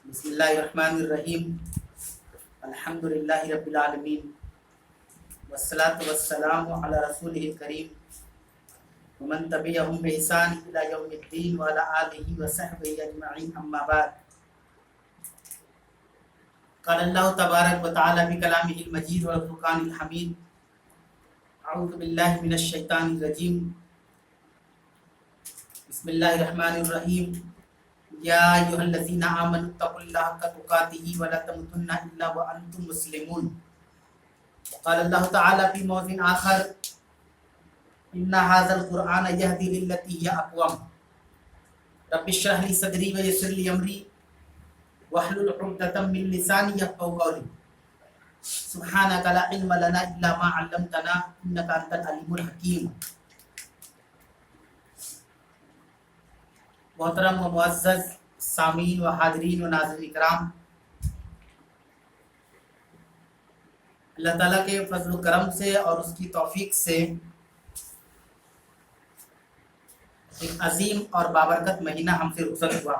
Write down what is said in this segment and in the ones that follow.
बिस्मिल्लाहिर्रहमानिर्रहीम अल्हम्दुलिल्लाहि रब्बिल आलमीन वस्सलातु वस्सलामु अला रसूलिहिल करीम व मन तबिअहुम बि ihसान इला यौमिद्दीन व अला आलिहि व सहबिहि अजमईन अम्मा बाद। क़ाल अल्लाहु तबारक व तआला बि कलामिहिल मजीद वल फुरक़ानिल हमीद। अऊज़ु बिल्लाहि मिनश शैतानिर रजीम। बिस्मिल्लाहिर्रहमानिर्रहीम। या अय्युहल्लज़ीना आमनु तक़ुल्लाहा हक़्क़ तुक़ातिही व ला तमूतुन्ना इल्ला व अंतुम मुस्लिमून। क़ाल अल्लाहु तआला फ़ी मौज़िन आख़र इन्ना हाज़ल क़ुरआन यहदी लिल्लती हिय अक़वम। रब्बि इश्रह ली सदरी व यस्सिर ली अमरी वहलुल उक़दतम मिन लिसानी यफ़क़हू क़ौली। सुब्हानका ला इल्म लना इल्ला मा अल्लमतना इन्नका अंतल अलीमुल हकीम। मोहतरम व मुअज़्ज़ज़ सामीन व हाज़रीन व नाज़रीन इकराम, अल्लाह ताला के फज़ल करम से और उसकी तौफीक से एक अजीम और बाबरकत महीना हमसे रुखसत हुआ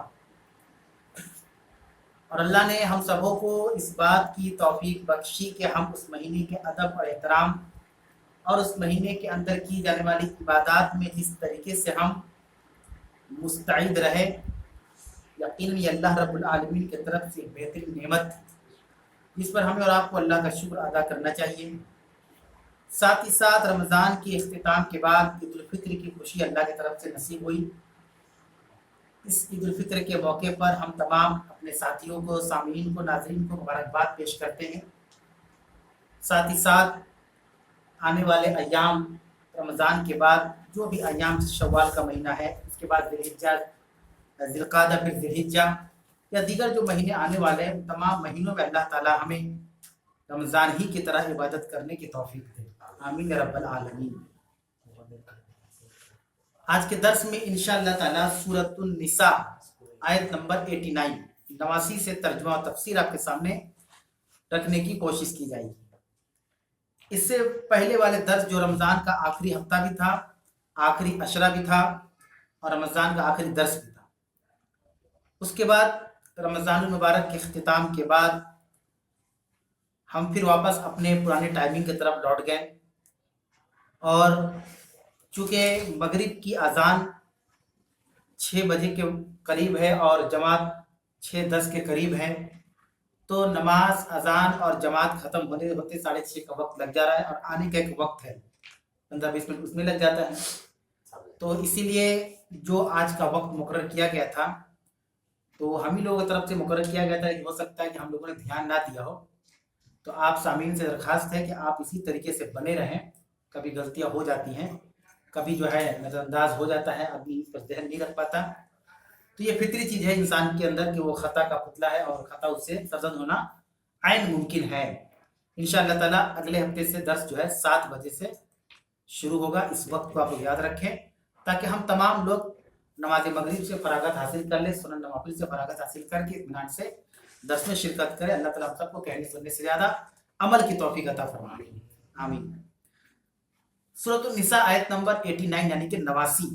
और अल्लाह ने हम सबों को इस बात की तौफीक बख्शी कि हम उस महीने के अदब और एहतराम और उस महीने के अंदर की जाने वाली इबादत में जिस तरीके से हम मुस्तैद रहे, यकीनन ये अल्लाह रब्बुल आलमीन की तरफ से बेहतरीन नेमत थी जिस पर हमें और आपको अल्लाह का शुक्र अदा करना चाहिए। साथ ही साथ रमज़ान के इख्तिताम के बाद ईद उल फित्र की खुशी अल्लाह की तरफ से नसीब हुई। इस ईद उल फित्र के मौके पर हम तमाम अपने साथियों को, सामीन को, नाज़रीन को मुबारकबाद पेश करते हैं। साथ ही साथ आने वाले अय्याम रमज़ान के बाद जो भी अय्याम शव्वाल का महीना है, इसके बाद ज़िलहिज्जा, ज़िलक़ादा, फिर ज़िलहिज्जा या दीगर जो महीने आने वाले हैं, तमाम महीनों में अल्लाह ताला हमें रमज़ान ही की तरह इबादत करने की तौफीक दे। आमीन या रब्बल आलमीन। आज के दर्स में इंशाअल्लाह ताला सूरतुन निसा आयत नंबर 89 से तर्जुमा और तफसीर आपके सामने रखने की कोशिश की जाएगी। इससे पहले वाले दर्स जो रमज़ान का आखिरी हफ्ता भी था, आखिरी अशरा भी था और रमज़ान का आखिरी दर्स भी था। उसके बाद रमज़ान मुबारक के इख्तिताम के बाद हम फिर वापस अपने पुराने टाइमिंग की तरफ लौट गए और चूँकि मगरिब की अजान 6 बजे के करीब है और जमात 6:10 के करीब है, तो नमाज, अजान और जमात ख़त्म होने होते 6:30 का वक्त लग जा रहा है और आने का एक वक्त है 15-20 मिनट उसमें लग जाता है। तो इसीलिए जो आज का वक्त मुकर्रर किया गया था, तो हम ही लोगों की तरफ से मुकर्रर किया गया था कि हो सकता है कि हम लोगों ने ध्यान ना दिया हो। तो आप सामीन से दरख्वास्त है कि आप इसी तरीके से बने रहें। कभी गलतियां हो जाती हैं, कभी जो है नज़रअंदाज हो जाता है, आदमी इस पर ध्यान नहीं रख पाता। तो ये फितरी चीज़ है इंसान के अंदर कि वो ख़ता का पुतला है और ख़ता उससे सरजद होना आइन मुमकिन है। इंशाअल्लाह ताला अगले हफ्ते से दर्स जो है 7 बजे से शुरू होगा। इस वक्त को आप लोग याद रखें ताकि हम तमाम लोग नमाज मगरिब से फरागत हासिल कर लें, सुनन नवाफिल से फरागत हासिल करके इत्मीनान से दर्स में शिरकत करें। अल्लाह ताला हम सबको कहने सुनने से ज़्यादा अमल की तौफीक अता फरमाए, आमीन। सूरतुन निसा आयत नंबर 89 यानी कि 89,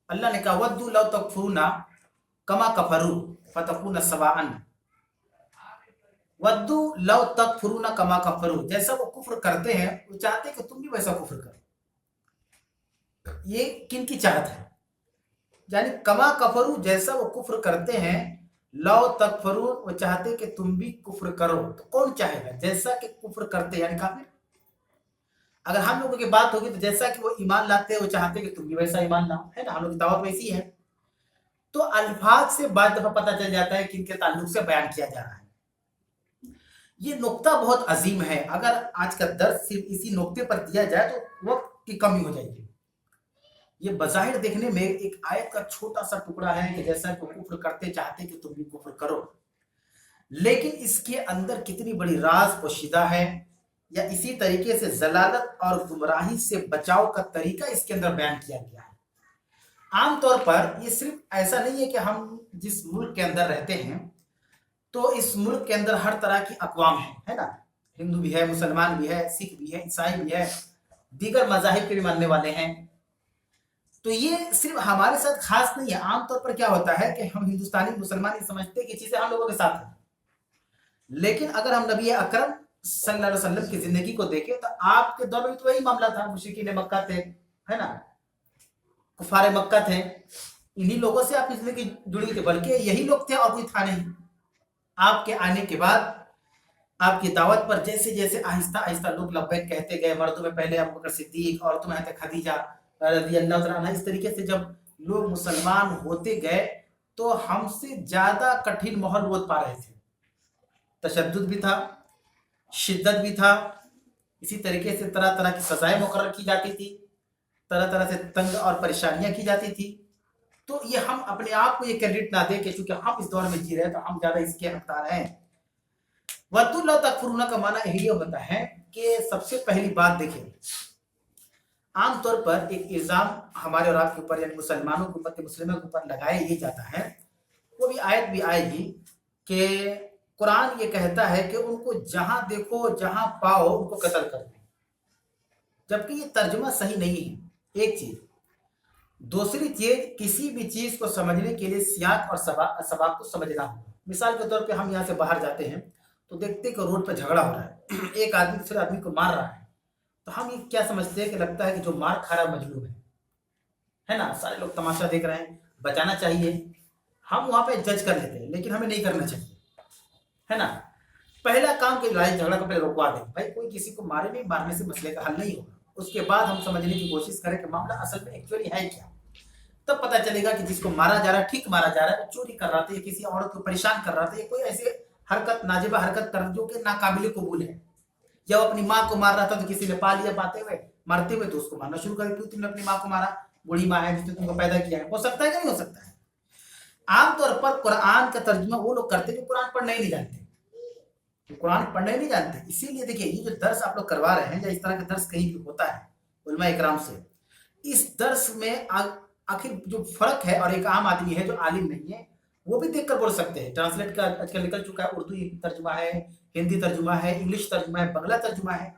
अल्लाह ने कहा वद्दू लव तकफुरूना कमा कफरू फतकूना सवाअन। वद्दू लव तकफुरूना कमा कफरू, जैसा वो कुफ्र करते हैं वो चाहते हैं कि तुम भी वैसा कुफ्र करो। ये किन की चाहत है? यानी कमा कफरू, जैसा वो कुफ्र करते हैं, लव तकफरू, वो चाहते कि तुम भी कुफ्र करो। तो कौन चाहेगा जैसा कि कुफ्र करते यानी काफिर? अगर हम लोगों की बात होगी तो जैसा कि वो ईमान लाते हैं वो चाहते कि तुम भी वैसा ईमान लाओ, है ना? हम लोग की दावत वैसी है। तो अल्फाज से बाद दफा पता चल जाता है कि इनके ताल्लुक से बयान किया जा रहा है। ये नुक्ता बहुत अजीम है। अगर आज का दर्स सिर्फ इसी नुक्ते पर दिया जाए तो वक्त की कमी हो जाएगी। ये बज़ाहिर देखने में एक आयत का छोटा सा टुकड़ा है कि जैसा कि कुफ्र करते चाहते कि तुम भी कुफ्र करो, लेकिन इसके अंदर कितनी बड़ी राज पोशीदा है, या इसी तरीके से जलालत और गुमराही से बचाव का तरीका इसके अंदर बयान किया गया है। आमतौर पर ये सिर्फ ऐसा नहीं है कि हम जिस मुल्क के अंदर रहते हैं तो इस मुल्क के अंदर हर तरह की अक़वाम है ना? हिंदू भी है, मुसलमान भी है, सिख भी है, ईसाई भी है, दीगर मज़ाहिब के भी मानने वाले हैं। तो ये सिर्फ हमारे साथ खास नहीं है, आमतौर पर क्या होता है कि हम हिंदुस्तानी मुसलमान ये समझते हैं कि चीजें हम लोगों के साथ है, लेकिन अगर हम नबी अकरम सल्लल्लाहु अलैहि वसल्लम की जिंदगी को देखें तो आपके दौर में तो वही मामला था, मुशरिकीन मक्का थे, है ना, कुफारे मक्का थे, इन्हीं लोगों से आपकी जिंदगी जुड़ी थी, बल्कि यही लोग थे और कोई था नहीं। आपके आने के बाद आपकी दावत पर जैसे जैसे आहिस्ता आहिस्ता लोग लब्बैक कहते गए, मर्दों में पहले अबू बकर सिद्दीक, औरतों में खदीजा रज़ी अल्लाह तआला अन्हा, इस तरीके से जब लोग मुसलमान होते गए तो हमसे ज्यादा कठिन माहौल वो पा रहे थे, तशद्दुद भी था, शिद्दत भी था, इसी तरीके से तरह तरह की सजाएं मुकर्रर की जाती थी, तरह तरह से तंग और परेशानियां की जाती थी। तो ये हम अपने आप को ये क्रेडिट ना दे कि चूंकि हम इस दौर में जी रहे हैं तो हम ज्यादा इसके हकदार हैं। वतुल्ला तकफुरुना का माना यही होता है कि सबसे पहली बात देखिए, आमतौर पर एक इल्जाम हमारे और आपके ऊपर यानी मुसलमानों के ऊपर, मुस्लिमों के ऊपर लगाया ये जाता है, वो भी आयत भी आएगी कि कुरान ये कहता है कि उनको जहां देखो जहां पाओ उनको कत्ल कर दो, जबकि ये तर्जुमा सही नहीं है, एक चीज। दूसरी चीज, किसी भी चीज को समझने के लिए सियाक और सबाक को समझना होगा। मिसाल के तौर पे हम यहाँ से बाहर जाते हैं तो देखते हैं कि रोड पे झगड़ा हो रहा है, एक आदमी दूसरे आदमी को मार रहा है, तो हम ये क्या समझते हैं कि लगता है कि जो मार खा रहा मजलूम है ना, सारे लोग तमाशा देख रहे हैं, बचाना चाहिए, हम वहां पे जज कर लेते हैं, लेकिन हमें नहीं करना चाहिए, है ना। पहला काम कि लड़ाई झगड़ा को पहले रुकवा दें, भाई कोई किसी को मारे नहीं, मारने से मसले का हल नहीं होगा। उसके बाद हम समझने की कोशिश करें कि मामला असल में एक्चुअली है क्या, तब पता चलेगा कि जिसको मारा जा रहा है, ठीक मारा जा रहा है, वो चोरी कर रहा था, किसी औरत को परेशान कर रहा था, या कोई ऐसी हरकत नाजिबा हरकत कर जो कि नाकाबिल कबूल है, या वो अपनी माँ को मार रहा था तो किसी ने पा लिया पाते हुए मारते हुए तो उसको मारना शुरू कर, क्यों तुमने अपनी माँ को मारा, बूढ़ी माँ है जिसने तुमको पैदा किया है। हो सकता है कि नहीं हो सकता है। आमतौर पर कुरान का तर्जुमा वो लोग करते हैं जो कुरान पढ़ना ही नहीं जानते, तो कुरान पढ़ना ही नहीं जानते। इसीलिए देखिए ये जो दर्स आप लोग करवा रहे हैं या इस तरह का दर्स कहीं भी होता है उलमा इकराम से, इस दर्स में आखिर जो फर्क है, और एक आम आदमी है जो आलिम नहीं है वो भी देखकर बोल सकते हैं। ट्रांसलेट का आजकल निकल चुका है, उर्दू तर्जुमा है, हिंदी तर्जुमा है, इंग्लिश तर्जुमा है, बांग्ला तर्जुमा है,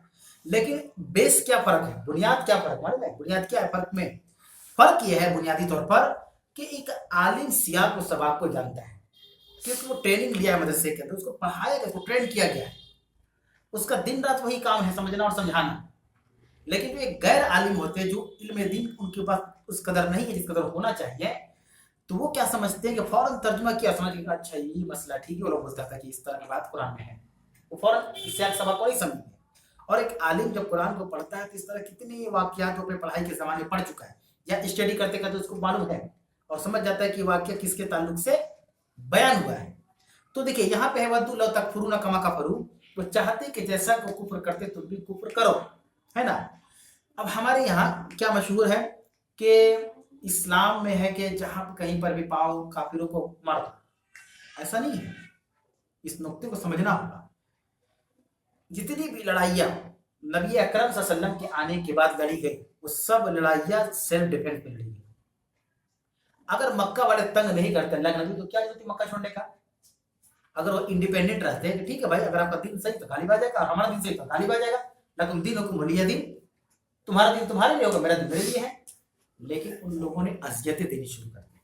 लेकिन बेस क्या फर्क है, बुनियाद क्या फर्क मालूम है? बुनियाद क्या है फर्क में? फर्क यह है बुनियादी तौर पर कि एक आलिम सियाक और सबाक को जानता है, क्योंकि वो ट्रेनिंग लिया है मदरसे के अंदर, उसको पढ़ाया गया, उसको ट्रेन किया गया है, उसका दिन रात वही काम है, समझना और समझाना। लेकिन जो एक गैर आलिम होते हैं, जो इल्म दीन उनके पास उस कदर नहीं है जिस कदर होना चाहिए, तो वो क्या समझते हैं कि फौरन तर्जुमा किया, समझ लिया अच्छा ये मसला ठीक है, वो लोग बोलता था कि इस तरह की बात कुरान में है, वो फौरन सियाक सबाक को नहीं समझते। और एक आलिम जब कुरान को पढ़ता है तो इस तरह कितने वाकयात अपने पढ़ाई के जमाने में पढ़ चुका है, या स्टडी करते करते उसको मालूम है और समझ जाता है कि वाकया किसके ताल्लुक से बयान हुआ है। तो देखिए यहाँ पे है वद्दू लौ तकफुरूना कमा कफरू, वो चाहते कि जैसा को कुफ्र करते तुम भी कुफ्र करो, है ना। अब हमारे यहाँ क्या मशहूर है कि इस्लाम में है कि जहां कहीं पर भी पाओ काफिरों को मार दो, ऐसा नहीं है, इस नुक्ते को समझना होगा। जितनी भी लड़ाइयाँ नबी अकरम सल्लल्लाहु अलैहि वसल्लम के आने के बाद लड़ी गई, वो सब लड़ाइयाँ सेल्फ डिफेंस में लड़ी गई। अगर मक्का वाले तंग नहीं करते अल्लाह के नबी, तो क्या जरूरत थी मक्का छोड़ने का? अगर वो इंडिपेंडेंट रहते हैं कि ठीक है भाई, अगर आपका दिन सही तो गालिब आ जाएगा, और हमारा दिन सही तो गालिब आ जाएगा, लकुम दीनुकुम वलिय दीन, तुम्हारा दिन तुम्हारे लिए होगा, मेरा दिन मेरे लिए है। लेकिन उन लोगों ने अज़ियतें देनी शुरू कर दी।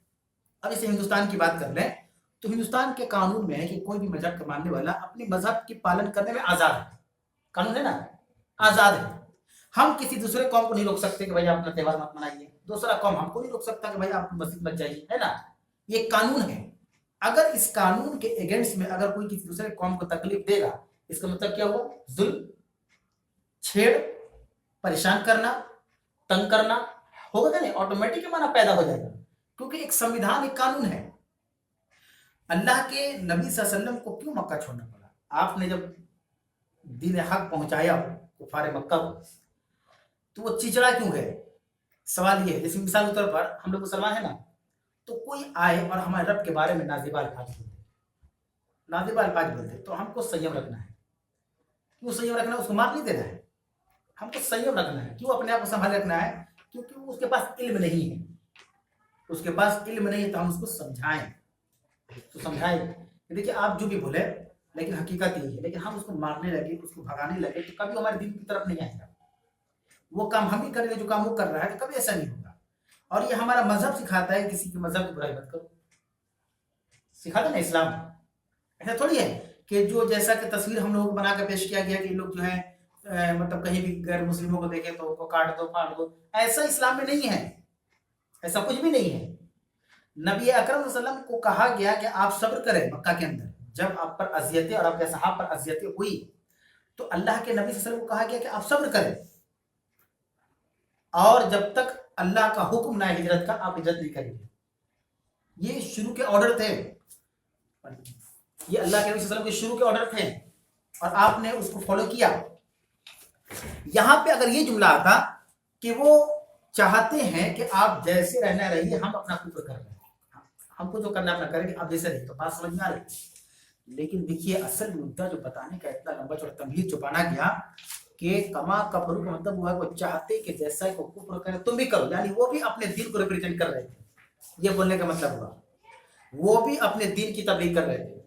अब इसे हिंदुस्तान की बात कर लें तो हिंदुस्तान के कानून में है कि कोई भी मजहब का मानने वाला अपने मजहब की पालन करने में आजाद है, कानून है ना, आजाद है। हम किसी दूसरे कौम को नहीं रोक सकते कि भाई आप अपना त्योहार मत मनाइए, दूसरा कौम हमको नहीं रोक सकता कि भाई आप मस्जिद मत जाइए, है ना, ये कानून है। अगर इस कानून के अगेंस्ट में अगर कोई किसी दूसरे कौम को तकलीफ देगा, इसका मतलब क्या हुआ? जुल्म, छेड़, परेशान करना, तंग करना होगा नहीं, ऑटोमेटिक माना पैदा हो जाएगा, क्योंकि एक संविधान, एक कानून है। अल्लाह के नबी सल्लल्लाहु अलैहि वसल्लम को क्यों मक्का छोड़ना पड़ा? आपने जब दीन हक पहुंचाया कुफारे मक्का को, तो वो चिचड़ा क्यों गए? सवाल ये है। जैसे मिसाल के तौर पर हम लोग मुसलमान है ना, तो कोई आए और हमारे रब के बारे में नाजिबा अल्फाज बोलते, तो हमको संयम रखना है। क्यों संयम रखना है? उसको मार नहीं देना है, हमको संयम रखना है। क्यों अपने आप को संभाल रखना है? क्योंकि उसके पास इल्म नहीं है, उसके पास इल्म नहीं है, तो हम उसको समझाएं, तो समझाएं। देखिए आप जो भी बोले, लेकिन हकीकत यही है। लेकिन हम उसको मारने लगे, उसको भगाने लगे, तो कभी हमारे दिन की तरफ नहीं आएगा। वो काम हम ही करेंगे जो काम वो कर रहा है, तो कभी ऐसा नहीं होगा। और ये हमारा मजहब सिखाता है किसी के मजहब की बुराई मत करो, सिखाता ना इस्लाम। ऐसा थोड़ी है कि जो जैसा कि तस्वीर हम लोगों को बना कर पेश किया गया कि लोग जो है मतलब कहीं भी गैर मुस्लिमों को देखे तो उनको काट दो फाड़ दो, ऐसा इस्लाम में नहीं है, ऐसा कुछ भी नहीं है। नबी अकरम सल्लल्लाहु अलैहि वसल्लम को कहा गया कि आप सब्र करें मक्का के अंदर, जब आप पर अजियतें और आपके सहाब पर अजियतें हुई तो अल्लाह के नबी सल्लल्लाहु अलैहि वसल्लम को कहा गया कि आप सब्र करें, और जब तक अल्लाह का हुक्म ना हिजरत का आप हिजरत नहीं करेंगे। ये शुरू के ऑर्डर थे, ये अल्लाह के नबी सल्लल्लाहु अलैहि वसल्लम के शुरू के ऑर्डर थे और आपने उसको फॉलो किया। यहां पे अगर ये जुमला आता कि वो चाहते हैं कि आप जैसे रहना रहिए, हम अपना कुफ्र कर रहे हैं, हमको जो करना अपना करेंगे, आप जैसे रहिए, तो बात समझ में आ रही। लेकिन देखिए असल मुद्दा जो बताने का इतना लंबा चौड़ा तमहीद छुपाना गया कि कमा कफरू का मतलब हुआ वो चाहते कि जैसा को कुफ्र करे तुम भी करो, यानी वो भी अपने दीन को रिप्रेजेंट कर रहे थे, ये बोलने का मतलब हुआ वो भी अपने दीन की तबलीग कर रहे थे।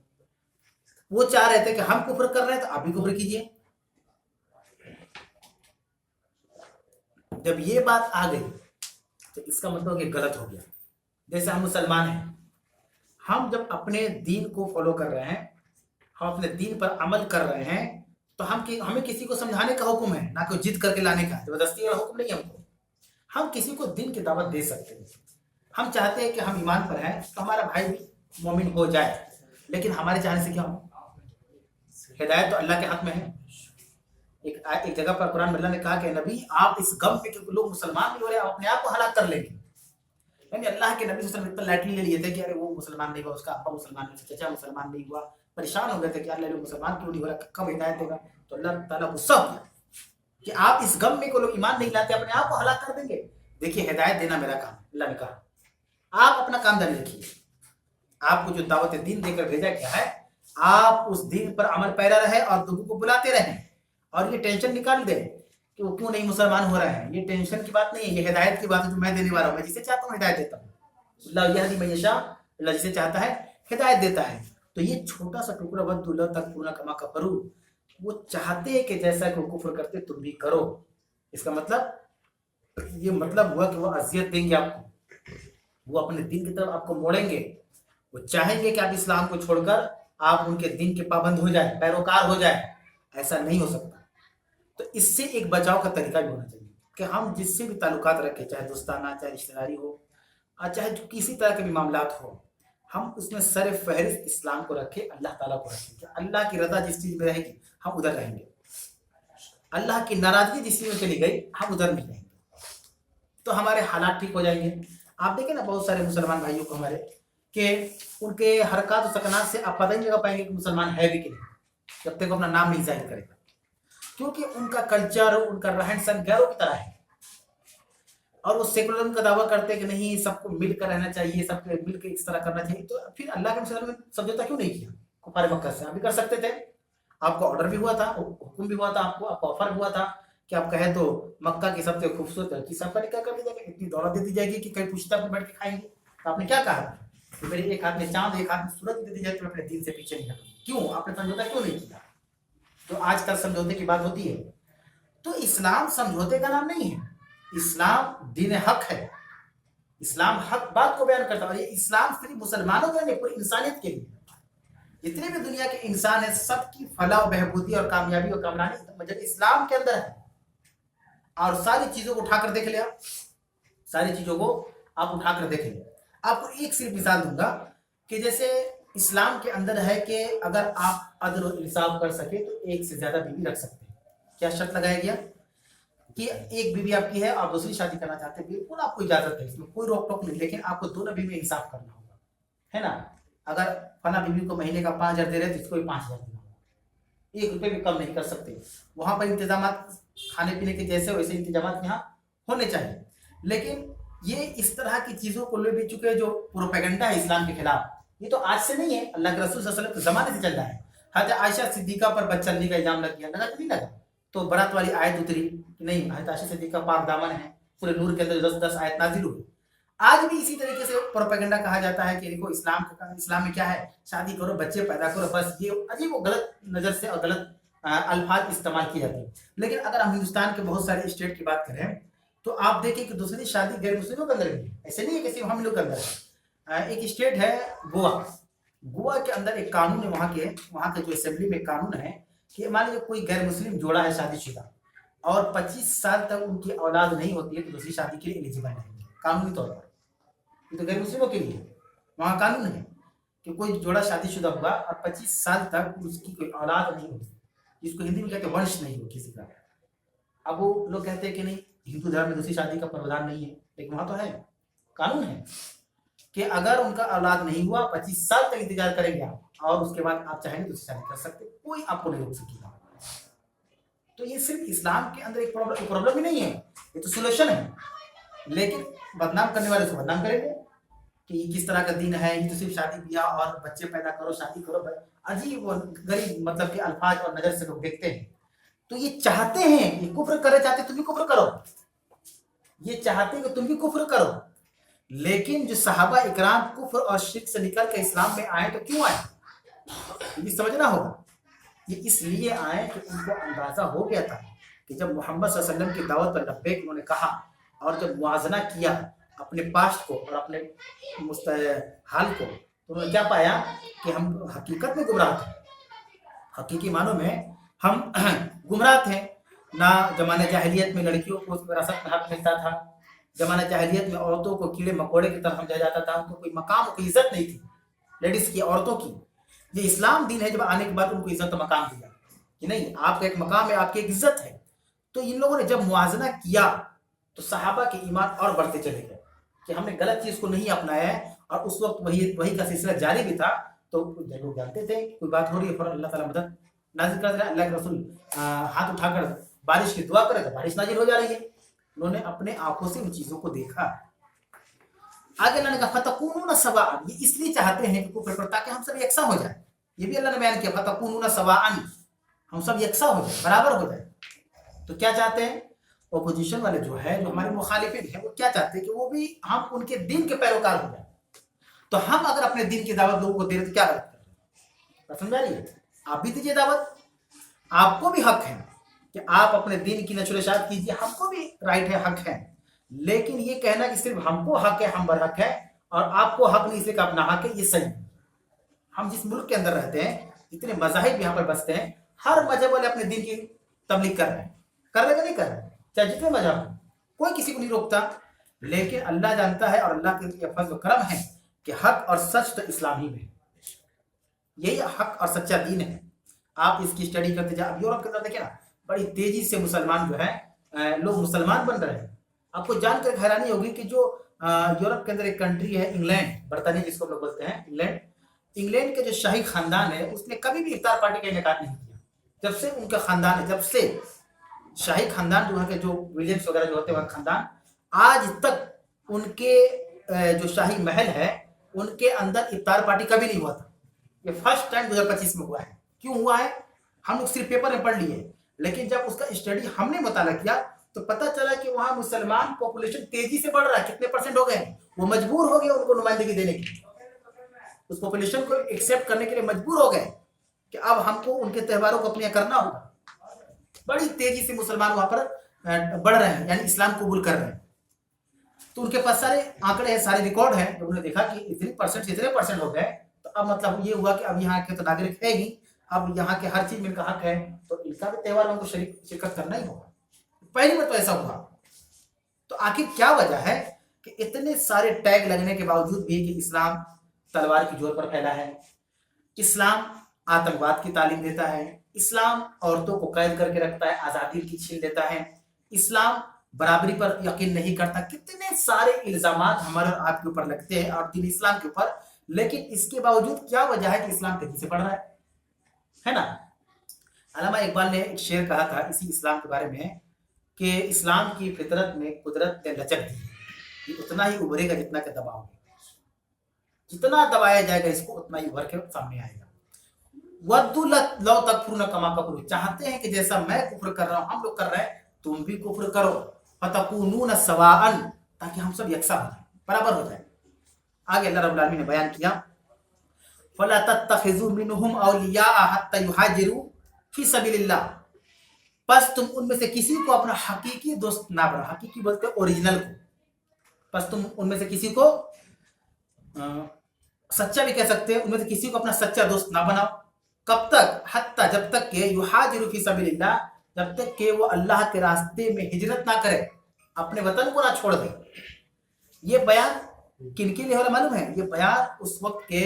वो चाह रहे थे कि हम कुफ्र कर रहे हैं तो आप भी कुफ्र कीजिए। जब ये बात आ गई तो इसका मतलब कि गलत हो गया। जैसे हम मुसलमान हैं, हम जब अपने दीन को फॉलो कर रहे हैं, हम अपने दीन पर अमल कर रहे हैं, तो हमें किसी को समझाने का हुक्म है, ना कोई जिद करके लाने का, जबरदस्ती वाला हुक्म नहीं है हमको। हम किसी को दीन की दावत दे सकते हैं। हम चाहते हैं कि हम ईमान पर हैं तो हमारा भाई भी मोमिन हो जाए, लेकिन हमारे चाहने से क्या हो, हिदायत तो अल्लाह के हाथ में है। एक जगह पर कुरान में अल्लाह ने कहा कि नबी आप इस गम में क्योंकि लोग मुसलमान नहीं हो रहे, आप अपने आप को हलाक कर लेंगे। यानी अल्लाह के नबी सल्लल्लाहु अलैहि वसल्लम इतना लाइटली ले लिए थे कि अरे वो मुसलमान नहीं हुआ, उसका अब्बा मुसलमान नहीं, चचा मुसलमान नहीं हुआ, परेशान हो गए थे कि अल्लाह लोग मुसलमान क्यों नहीं हो रहा, कब हिदायत देगा। तो अल्लाह ताला गुस्सा हो गया कि आप इस गम में को लोग ईमान नहीं लाते, अपने आप को हलाक कर देंगे। देखिए हिदायत देना मेरा काम, अल्लाह ने कहा आप अपना काम जारी रखिए, आपको जो दावत दीन देकर भेजा गया है आप उस दीन पर अमल पैरा रहे और लोगों को बुलाते रहें, और ये टेंशन निकाल दे कि वो क्यों नहीं मुसलमान हो रहा है। ये टेंशन की बात नहीं है, ये हिदायत की बात है जो मैं देने वाला हूं। मैं जिसे चाहता हूं हिदायत देता हूं, अल्लाह यहदी मन यशा, अल्लाह जिसे चाहता है हिदायत देता है। तो ये छोटा सा टुकड़ा वद्दुल्लाह तकफुरुना कमा कफरू, वो चाहते हैं कि जैसा कि वो कुफ्र करते तुम भी करो। इसका मतलब ये मतलब हुआ कि वो अजियत देंगे आपको, वो अपने दीन की तरफ आपको मोड़ेंगे, वो चाहेंगे कि आप इस्लाम को छोड़कर आप उनके दीन के पाबंद हो जाए, पैरोकार हो जाए। ऐसा नहीं हो सकता। तो इससे एक बचाव का तरीका भी होना चाहिए कि हम जिससे भी ताल्लुकात रखें, चाहे दोस्ताना, चाहे रिश्तेदारी हो, चाहे जो किसी तरह के भी मामलात हो, हम उसमें सर फहरिस्त इस्लाम को रखें, अल्लाह ताला को रखें कि अल्लाह की रजा जिस चीज में रहेगी हम उधर रहेंगे, अल्लाह की नाराजगी जिस चीज में चली गई हम उधर नहीं रहेंगे, तो हमारे हालात ठीक हो जाएंगे। आप देखें ना बहुत सारे मुसलमान भाइयों को हमारे कि उनके हरकत और सकनात से आप पता ही नहीं लगा पाएंगे कि मुसलमान है भी कि नहीं, जब तक अपना नाम नहीं जाहिर करेगा, क्योंकि उनका कल्चर, उनका रहन सहन गैरों की तरह है, और वो सेकुलरिज्म का दावा करते हैं कि नहीं सबको मिलकर रहना चाहिए, सबको मिलकर इस तरह करना चाहिए। तो फिर अल्लाह के मुसलमान में समझौता क्यों नहीं किया? कुफार मक्का से आप भी कर सकते थे, आपको ऑर्डर भी हुआ था, हुक्म भी हुआ था, आपको ऑफर भी हुआ था कि आप कहे तो मक्का की सबसे खूबसूरत लड़की सबका निकाह कर दी जाएगी, इतनी दौलत दे दी जाएगी कि कहीं पूछता पर बैठ के खाएंगे। तो आपने क्या कहा कि मेरे एक हाथ में चांद एक हाथ में सूरज दे दी जाए तो अपने दीन से पीछे नहीं हटूंगा? क्यों आपने समझौता क्यों नहीं किया? तो आजकल समझौते की बात होती है। तो इस्लाम समझौते का नाम नहीं है, इस्लाम दीन हक है, इस्लाम हक बात को बयान करता है। और ये इस्लाम सिर्फ मुसलमानों के लिए, पूरी इंसानियत के लिए, जितने भी दुनिया के इंसान है सबकी फलाह और बहबूदी और कामयाबी और कामरानी मतलब इस्लाम के अंदर है। और सारी चीजों को उठाकर देख लिया, सारी चीजों को आप उठाकर देख लिया। आपको एक सिर्फ मिसाल दूंगा कि जैसे इस्लाम के अंदर है कि अगर आप अदल और इंसाफ कर सके तो एक से ज्यादा बीवी रख सकते हैं। क्या शर्त लगाया गया कि एक बीवी आपकी है, आप दूसरी शादी करना चाहते हैं, बिल्कुल आपको इजाजत है, इसमें कोई रोक टोक नहीं, लेकिन आपको दोनों बीवी में इंसाफ करना होगा, है ना। अगर फला बीवी को महीने का 5,000 दे रहे तो इसको भी 5,000 देना होगा, 1 रुपये भी कम नहीं कर सकते। वहां पर इंतजाम खाने पीने के जैसे वैसे इंतजाम यहाँ होने चाहिए। लेकिन ये इस तरह की चीजों को ले भी चुके जो प्रोपेगेंडा है इस्लाम के खिलाफ, ये तो आज से नहीं है, अल्लाह के रसूल सल्लल्लाहु अलैहि वसल्लम के जमाने से चल रहा है। हज़रत आयशा सिद्दीका पर बदचलनी का इल्जाम लग गया, लगा कि नहीं लगा? तो बरात वाली आयत उतरी कि नहीं, हज़रत आयशा सिद्दीका पाक दामन है, पूरे नूर के अंदर 10-10 आयत नाजिल हुई। आज भी इसी तरीके से प्रोपेगेंडा कहा जाता है कि देखो इस्लाम में क्या है, शादी करो, बच्चे पैदा करो, बस ये अजीब वो गलत नजर से और गलत अल्फाज इस्तेमाल किए जाते हैं। लेकिन अगर हम हिंदुस्तान के बहुत सारे स्टेट की बात करें तो आप देखें कि दूसरी शादी गैर मुस्लिमों के अंदर भी है। ऐसे नहीं है कि सिर्फ हम लोग के अंदर है। एक स्टेट है गोवा, गोवा के अंदर एक कानून है, वहाँ के जो असेंबली में कानून है कि मान लीजिए कोई गैर मुस्लिम जोड़ा है शादीशुदा और 25 साल तक उनकी औलाद नहीं होती है तो दूसरी शादी के लिए एलिजिबल नहीं, कानूनी तौर पर। ये तो गैर मुस्लिमों के लिए वहाँ कानून है कि कोई जोड़ा शादीशुदा हुआ और 25 साल तक उसकी कोई औलाद नहीं होती, जिसको हिंदी में कहते हैं वंश नहीं हो किसी का। अब वो लोग कहते हैं कि नहीं, हिंदू धर्म में दूसरी शादी का प्रावधान नहीं है, लेकिन वहाँ तो है, कानून है कि अगर उनका औलाद नहीं हुआ 25 साल तक इंतजार करेंगे आप और उसके बाद आप चाहेंगे दूसरी शादी कर सकते, कोई आपको नहीं रोक सकेगा। तो ये सिर्फ इस्लाम के अंदर एक प्रॉब्लम ही नहीं है, ये तो सोल्यूशन है। लेकिन बदनाम करने वाले उसको बदनाम करेंगे कि ये किस तरह का दिन है, ये तो सिर्फ शादी ब्याह और बच्चे पैदा करो, शादी करो। अजीब और गरीब मतलब के अल्फाज और नजर से लोग देखते हैं। तो ये चाहते हैं, ये कुफ्र करे चाहते, तुम भी कुफ्र करो, ये चाहते हैं कि तुम भी कुफ्र करो। लेकिन जो सहाबा इकराम कुफ्र और शिर्क से निकल के इस्लाम में आए तो क्यों आए, ये समझना होगा। ये इसलिए आए कि उनको अंदाजा हो गया था कि जब मोहम्मद सल्लल्लाहु अलैहि वसल्लम की दावत पर लब्बैक उन्होंने कहा और जब मुआजना किया अपने पास्ट को और अपने हाल को, तो उन्होंने क्या पाया कि हम हकीकत में गुमराह थे, हकीकी मानों में हम गुमराह थे। ना जमाने जाहिलियत में लड़कियों को विरासत में हक मिलता था, जमाने जाहिलियत में औरतों को कीड़े मकोड़े की तरह समझा जाता था, उनको कोई मकाम कोई इज्जत नहीं थी लेडीज की, औरतों की। ये इस्लाम दीन है, जब आने के बाद उनको इज्जत और मकाम दिया कि नहीं आपका एक मकाम है, आपकी एक इज्जत है। तो इन लोगों ने जब मुआजना किया तो सहाबा के ईमान और बढ़ते चले गए कि हमने गलत चीज को नहीं अपनाया है, और उस वक्त वही का सिलसिला जारी भी था। तो लोग जानते थे कोई बात हो रही है, अल्लाह ताला मदद नाजिल कर रहा है, अल्लाह के रसूल हाथ उठाकर बारिश की दुआ करे तो बारिश नाजिल हो जा रही है। उन्होंने अपने आंखों से उन चीजों को देखा। आगे अल्लाह ने कहा फतकूनून सवाअन, ये इसलिए चाहते हैं कि कुफ्र पर, ताकि हम सब यकसा हो जाए। ये भी अल्लाह ने बयान किया फतकूनून सवाअन, हम सब यकसा हो जाए, बराबर हो जाए। तो क्या चाहते हैं ओपोजिशन वाले जो है, जो हमारे मुखालिफिन है, वो क्या चाहते हैं कि वो भी हम उनके दीन के पैरोकार हो जाए। तो हम अगर अपने दीन की दावत लोगों को दे रहे तो क्या गलत कर रहे हैं, समझा रही है? आप भी दीजिए दावत, आपको भी हक है कि आप अपने दीन की नशर-ए-शात कीजिए, हमको भी राइट है, हक है। लेकिन ये कहना कि सिर्फ हमको हक है, हम बरहक है, और आपको हक नहीं इसलिए अपना हक है, ये सही है। हम जिस मुल्क के अंदर रहते हैं, जितने मज़ाहिब यहाँ पर बसते हैं, हर मजहब वाले अपने दीन की तबलीग कर रहे हैं, कर रहे कि नहीं कर रहे, चाहे जितने मजहब हो, कोई किसी को नहीं रोकता। लेकिन अल्लाह जानता है और अल्लाह के लिए फज़्ल करम है कि हक और सच तो इस्लाम ही में है, यही हक और सच्चा दीन है। आप इसकी स्टडी करते जाए। अब यूरोप के अंदर देखिए ना, बड़ी तेजी से मुसलमान जो है लोग मुसलमान बन रहे हैं। आपको जानकर हैरानी होगी कि जो यूरोप के अंदर एक कंट्री है इंग्लैंड, बरतानिया जिसको हम लोग बोलते हैं इंग्लैंड, इंग्लैंड के जो शाही खानदान है उसने कभी भी इफ्तार पार्टी का इनेकाद नहीं किया। जब से उनका खानदान है, जब से शाही खानदान जो वहाँ के जो विलियम्स वगैरह जो होते हैं खानदान, आज तक उनके जो शाही महल है उनके अंदर इफ्तार पार्टी कभी नहीं हुआ था। ये फर्स्ट टाइम 2025 में हुआ है। क्यों हुआ है हम लोग सिर्फ पेपर में पढ़ लिए, लेकिन जब उसका स्टडी हमने मुताला किया तो पता चला कि वहाँ मुसलमान पॉपुलेशन तेजी से बढ़ रहा है। कितने परसेंट हो गए, वो मजबूर हो गए उनको नुमाइंदगी देने की, उस पॉपुलेशन को एक्सेप्ट करने के लिए मजबूर हो गए कि अब हमको उनके त्योहारों को अपने करना होगा। बड़ी तेजी से मुसलमान वहां पर बढ़ रहे हैं, यानी इस्लाम कबूल कर रहे हैं। तो उनके पास सारे आंकड़े हैं, सारे रिकॉर्ड हैं। जब उन्होंने देखा कि इतने परसेंट हो गए, तो अब मतलब ये हुआ कि अब यहाँ के तो नागरिक है ही, अब यहाँ के हर चीज में इनका हक है, तो इनका भी त्योहार उनको शिरकत करना ही होगा। पहली बार तो ऐसा हुआ। तो आखिर क्या वजह है कि इतने सारे टैग लगने के बावजूद भी कि इस्लाम तलवार की जोर पर फैला है, इस्लाम आतंकवाद की तालीम देता है, इस्लाम औरतों को कैद करके रखता है, आजादी की छीन लेता है, इस्लाम बराबरी पर यकीन नहीं करता। कितने सारे इल्जामात हमारे और आपके ऊपर लगते हैं और दीन इस्लाम के ऊपर, लेकिन इसके बावजूद क्या वजह है कि इस्लाम तेजी से बढ़ रहा है ना? अल्लामा इकबाल ने एक शेर कहा था इसी इस्लाम के बारे में कि इस्लाम की फितरत में कुदरत ने लचक दी, ये उतना ही उभरेगा जितना के दबाओगे, जितना दबाया जाएगा इसको उतना ही उभर के सामने आएगा। वद्दू लौ तकफुरुन कमा कफरू, चाहते हैं कि जैसा मैं कुफ्र कर रहा हूं, हम लोग कर रहे हैं, तुम भी कुफ्र करो। फतकूनून सवाअन, ताकि हम सब यकसा हो जाए, बराबर हो जाए। आगे अल्लाह रब्बुल आलमीन ने बयान किया फला तत्तखिजू मिनहुम औलिया हत्ता युहाजिरू फी सबीलिल्लाह, बस तुम उनमें से किसी को अपना हकीकी दोस्त ना बनाओ, हकीकी बोलते हैं ओरिजिनल को, बस तुम उनमें से किसी को सच्चा भी कह सकते हैं, उनमें से किसी को अपना सच्चा दोस्त ना बनाओ। कब तक? हत्ता, जब तक के युहाजिरु फी सबीलिल्लाह, जब तक के वो अल्लाह के रास्ते में हिजरत ना करे, अपने वतन को ना छोड़ दे। ये बयान किनके लिए हो रहा मालूम है? ये बयान उस वक्त के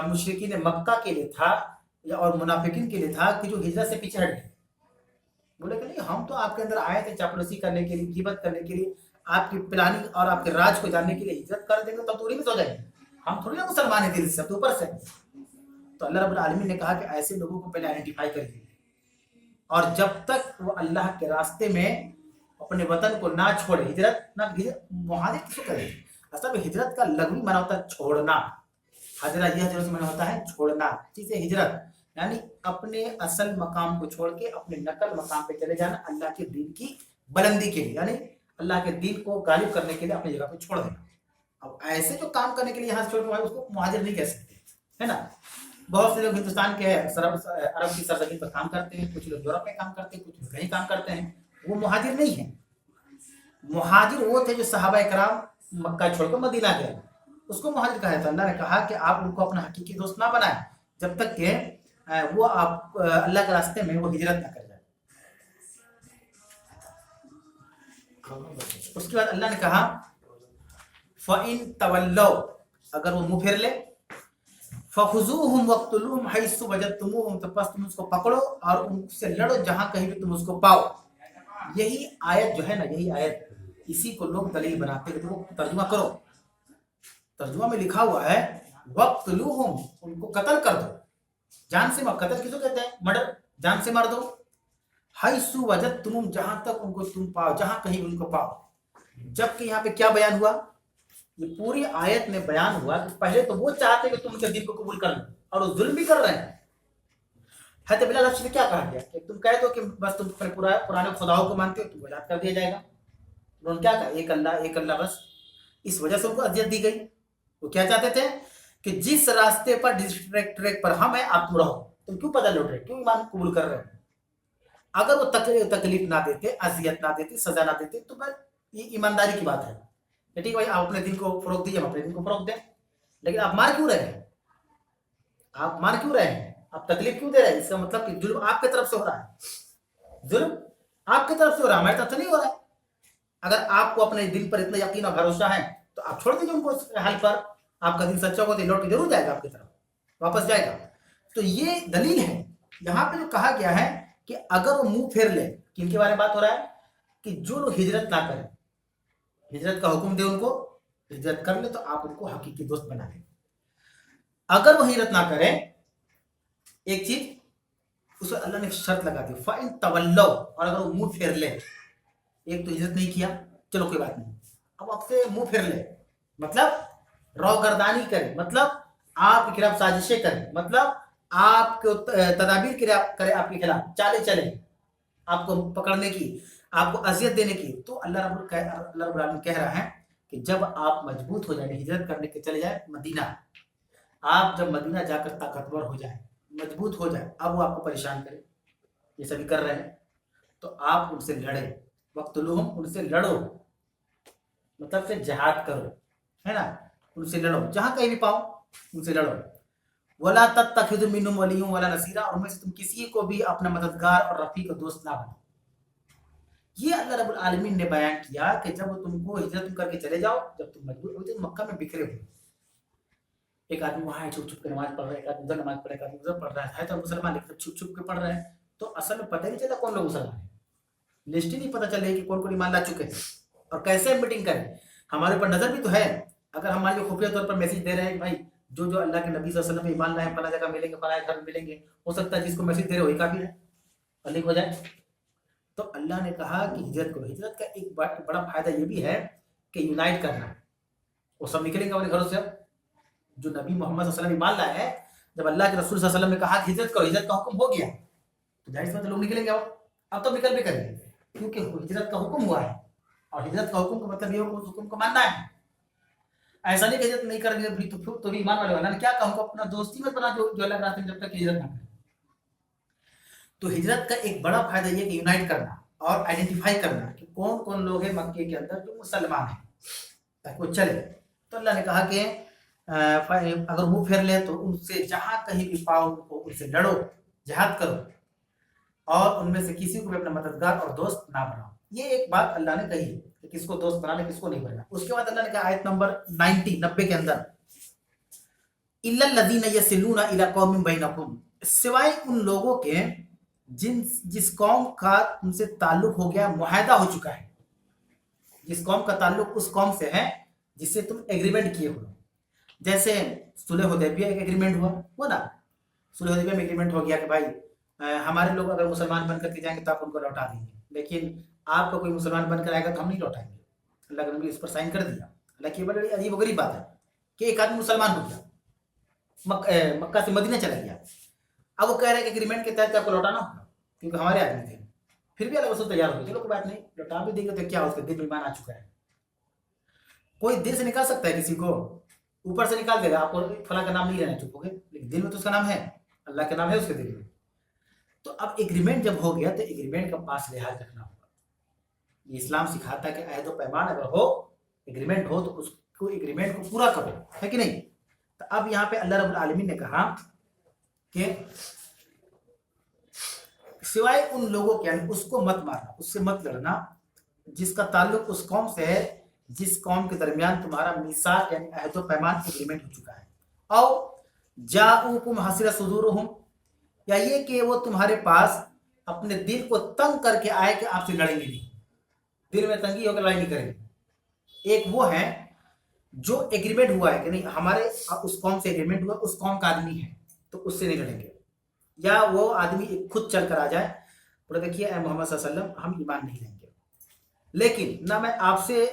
मुशरिकीन मक्का के लिए था और मुनाफिकीन के लिए था कि जो हिजरत से पीछे हट गए। बोले कि नहीं, हम तो आपके अंदर आए थे चापलूसी करने के लिए, गिबत करने के लिए, आपकी प्लानिंग और आपके राज को जानने के लिए। हिजरत कर देंगे तब तो उन्हीं में सो जाएंगे, हम थोड़ी ना मुसलमान है दिल से, तो ऊपर से। तो अल्लाह रब्बुल आलमीन ने कहा कि ऐसे लोगों को पहले आइडेंटिफाई करिए, और जब तक वो अल्लाह के रास्ते में अपने वतन को ना छोड़े, हिजरत ना, मुहाजिर किसको करे? असल में हिजरत का लघवी माना होता है छोड़ना। हजरा यह हजरत से माना होता है छोड़ना, चीज़ें हिजरत यानी अपने असल मकाम को छोड़ के अपने नकल मकाम पे चले जाना, अल्लाह के दीन की बुलंदी के लिए, यानी अल्लाह के दीन को गालिब करने के लिए अपनी जगह पे छोड़ देना। अब ऐसे जो काम करने के लिए यहाँ से छोड़ के उसको मुहाजिर नहीं कह सकते, है ना। बहुत से लोग हिंदुस्तान के अरब की सरजमीन पर काम करते हैं, कुछ लोग यूरोप में काम करते हैं, कुछ लोग कहीं काम करते हैं, वो मुहाजिर नहीं है। मुहाजिर वो थे जो सहाबा कराम मक्का छोड़कर मदीना गए, उसको मुहाजिर कहा था। अल्लाह ने कहा कि आप उनको अपना हकीकी दोस्त ना बनाए जब तक कि वो आप अल्लाह के रास्ते में वो हिजरत ना कर जाए। उसके बाद अल्लाह ने कहा फ़इन तवल्लौ, अगर वो मुंह फेर ले, फ़ख़ुज़ूहुम वक़्तुलूहुम हैसु वजदतुमूहुम, तो बस तुम उसको पकड़ो और उनसे लड़ो जहां कहीं भी तुम उसको पाओ। यही आयत जो है ना, यही आयत, इसी को लोग दलील बनाते हैं। तो तर्जुमा करो, तर्जुमा में लिखा हुआ है वक़्तुलूहुम, उनको कत्ल कर दो, जान से। कत्ल किसको कहते हैं? मर्डर, जान से मार दो। हैसु वजदतुमूहुम, जहां तक उनको तुम पाओ, जहां कहीं उनको पाओ। जबकि यहाँ पे क्या बयान हुआ? ये पूरी आयत में बयान हुआ कि पहले तो वो चाहते कि तुम उनके दीन को कबूल कर लो, और वो जुल्म भी कर रहे हैं। हज़रत बिलाल हबशी ने क्या कहा गया कि तुम कह दो कि बस तुम अपने पुराने खुदाओं को मानते हो, तुमको याद कर दिया जाएगा। उन्होंने क्या कहा? एक अल्लाह, एक अल्लाह बस। इस वजह से उनको अजियत दी गई। वो क्या चाहते थे कि जिस रास्ते पर, जिस ट्रैक पर हम हैं, आप तुम रहो, तुम क्यों पैदल लौट रहे, क्यों ईमान कबूल कर रहे हो? अगर वो तकलीफ ना देते, अजियत ना देते, सजा ना देते, तो बस ये ईमानदारी की बात है कि ठीक भाई आप अपने दिन को फरोग दीजिए, हम अपने दिन को फरोग दें। लेकिन आप मार क्यों रहे हैं? आप मार क्यों रहे हैं? आप तकलीफ क्यों दे रहे हैं? इसका मतलब कि जुल्म आपके तरफ से हो रहा है, जुल्म आपके तरफ से हो रहा है, हमारी तरफ से नहीं हो रहा है। अगर आपको अपने दिन पर इतना यकीन और भरोसा है तो आप छोड़ दीजिए उनको उस हाल पर। आपका दिन सच्चा होगा तो लौट के जरूर जाएगा, आपकी तरफ वापस जाएगा। तो ये दलील है। यहाँ पे जो कहा गया है कि अगर वो मुंह फेर ले, किनके बारे में बात हो रहा है? कि जो लोग हिजरत ना करें, हिजरत का हुक्म दे उनको, हिजरत कर ले तो आप उनको हकीकी दोस्त बना लें। अगर वो हिजरत ना करें, एक चीज उसे अल्लाह ने शर्त लगा दी, फ़इन तवल्लौ, और अगर वो मुंह फेर ले, एक तो हिजरत नहीं किया, चलो कोई बात नहीं, अब आपसे मुंह फेर ले, मतलब रौगर्दानी करे, मतलब आपके खिलाफ साजिशें करे, मतलब आपको तदाबीर करे आपके खिलाफ, चाले चले आपको पकड़ने की, आपको अजियत देने की। तो अल्लाह रब्बुल आलमीन कह रहा है कि जब आप मजबूत हो जाए, हिजरत करने के चले जाए मदीना, आप जब मदीना जाकर ताकतवर हो जाए, मजबूत हो जाए, अब वो आपको परेशान करे, ये सभी कर रहे हैं, तो आप उनसे लड़े, वक़्तुलूहुम, उनसे लड़ो, मतलब से जिहाद करो, है ना, उनसे लड़ो, जहां कहीं भी पाओ उनसे लड़ो। वला तत्तखिदु मिनहुम वलिय्यन वला नसीरा, और उनमें से तुम किसी को भी अपना मददगार और रफीक दोस्त ना बनो। ये अल्लाह रब्बुल आलमीन ने बयान किया कि जब तुमको हिजरत करके चले जाओ, जब तुम मजबूर होते हो, मक्का में बिखरे हुए, एक आदमी वहां है छुप छुप के नमाज पढ़ रहा है, एक आदमी उधर नमाज पढ़ रहा है, एक आदमी उधर पढ़ रहा है तो मुसलमान, लेकिन छुप छुप के पढ़ रहे हैं, तो असल में पता ही नहीं चलता कौन लोग मुसलमान है, लिस्ट ही नहीं पता चल रही कि कौन कौन ईमान ला चुके हैं, और कैसे मीटिंग करें। हमारे ऊपर नजर भी तो है, अगर हमारे खुफिया तौर पर मैसेज दे रहे हैं कि भाई जो जो अल्लाह के नबी सल्लल्लाहु अलैहि वसल्लम में ईमान लाए हैं, फला जगह मिलेंगे, फला घर में मिलेंगे, हो सकता है जिसको मैसेज दे रहे हो वही काफिर है, अलीक हो जाए। तो अल्लाह ने कहा कि हिजरत करो। हिजरत का एक बड़ा फायदा ये भी है कि यूनाइट करना, वो सब निकलेंगे अपने घरों से। जो नबी मोहम्मद सल्लल्लाहु अलैहि वसल्लम ईमान लाए हैं, जब अल्लाह के रसूल सल्लल्लाहु अलैहि वसल्लम ने कहा कि हिजरत करो, हिजरत का हुक्म हो गया, तो जाहिर सी बात है लोग निकलेंगे। अब तो निकल भी करेंगे, क्योंकि हिजरत का हुक्म हुआ है, और हिजरत का हुक्म का मतलब ये हो, उस हुक्म को मानना है। ऐसा नहीं कि हिजरत नहीं करेंगे तो भी ईमान वाले होना, क्या कहूँ अपना दोस्ती मत बना जो अल्लाह के रास्ते में जब तक हिजरत ना करे। तो हिजरत का एक बड़ा फायदा ये कि यूनाइट करना और आइडेंटिफाई करना कि कौन कौन लोग हैं मक्के के अंदर जो मुसलमान हैं, ताकि वो चले। तो अल्लाह ने कहा कि अगर मुंह फेर ले तो उनसे जहां कहीं भी पाओ उनको उनसे लड़ो, जिहाद करो और उनमें से किसी को भी अपना मददगार और दोस्त ना बनाओ। ये एक बात अल्लाह ने कही कि किसको दोस्त बनाना किसको नहीं बनाना। उसके बाद अल्लाह ने कहा आयत नंबर 90 के अंदर, इल्लल लदीना यसिलूना इला कौमिन बैनकुम, सिवाय उन लोगों के जिस कौम का तुमसे ताल्लुक हो गया, मुआहदा हो चुका है, जिस कौम का ताल्लुक उस कौम से है जिससे तुम एग्रीमेंट किए हो। जैसे सुलह हुदैबिया एक एग्रीमेंट हुआ ना, सुलह हुदैबिया में एग्रीमेंट हो गया कि भाई हमारे लोग अगर मुसलमान बनकर के जाएंगे तो आप उनको लौटा देंगे, लेकिन आपका कोई मुसलमान बनकर आएगा तो हम नहीं लौटाएंगे। अल्लाह के नबी इस पर साइन कर दिया। हालांकि बड़ी अजीब गरीब बात है कि एक आदमी मुसलमान हो गया, मक्का से मदीना चला गया, अब वो कह रहे हैं कि एग्रीमेंट के तहत आपको लौटाना होगा क्योंकि हमारे आदमी थे। फिर भी अल्लाह रसूल तैयार हो गए, चलो कोई बात नहीं, लौटा भी देंगे तो क्या, उसके दिल में ईमान आ चुका है। कोई दिल से निकाल सकता है किसी को, ऊपर से निकाल देगा, आपको फला का नाम नहीं लेना, चुप हो गए, लेकिन दिल में तो उसका नाम है, अल्लाह का नाम है उसके दिल में। तो अब एग्रीमेंट जब हो गया तो एग्रीमेंट का पास लिहाज रखना होगा। ये इस्लाम सिखाता है कि अहद व पैमान अगर हो, एग्रीमेंट हो तो उसको एग्रीमेंट को पूरा करो, है कि नहीं। तो अब यहाँ पे अल्लाह रब्बुल आलमीन ने कहा कि सिवाय उन लोगों के, यानी उसको मत मारना, उससे मत लड़ना जिसका ताल्लुक उस कौम से है जिस कौम के दरमियान तुम्हारा मीसाक यानी अहद व पैमान एग्रीमेंट हो चुका है। और जाऊकुम हसिरत सुदूरुहुम, या ये कि वो तुम्हारे पास अपने दिल को तंग करके आए कि आपसे लड़ेंगे नहीं, दिल में तंगी होकर लड़ाई नहीं करेंगे। एक वो है जो एग्रीमेंट हुआ है कि नहीं हमारे उस कौम से एग्रीमेंट हुआ, उस कौम का आदमी है तो उससे नहीं लड़ेंगे, या वो आदमी खुद चल कर आ जाए बोले देखिए ए मोहम्मद सल्लल्लाहु अलैहि वसल्लम हम ईमान नहीं लेंगे, लेकिन ना मैं आपसे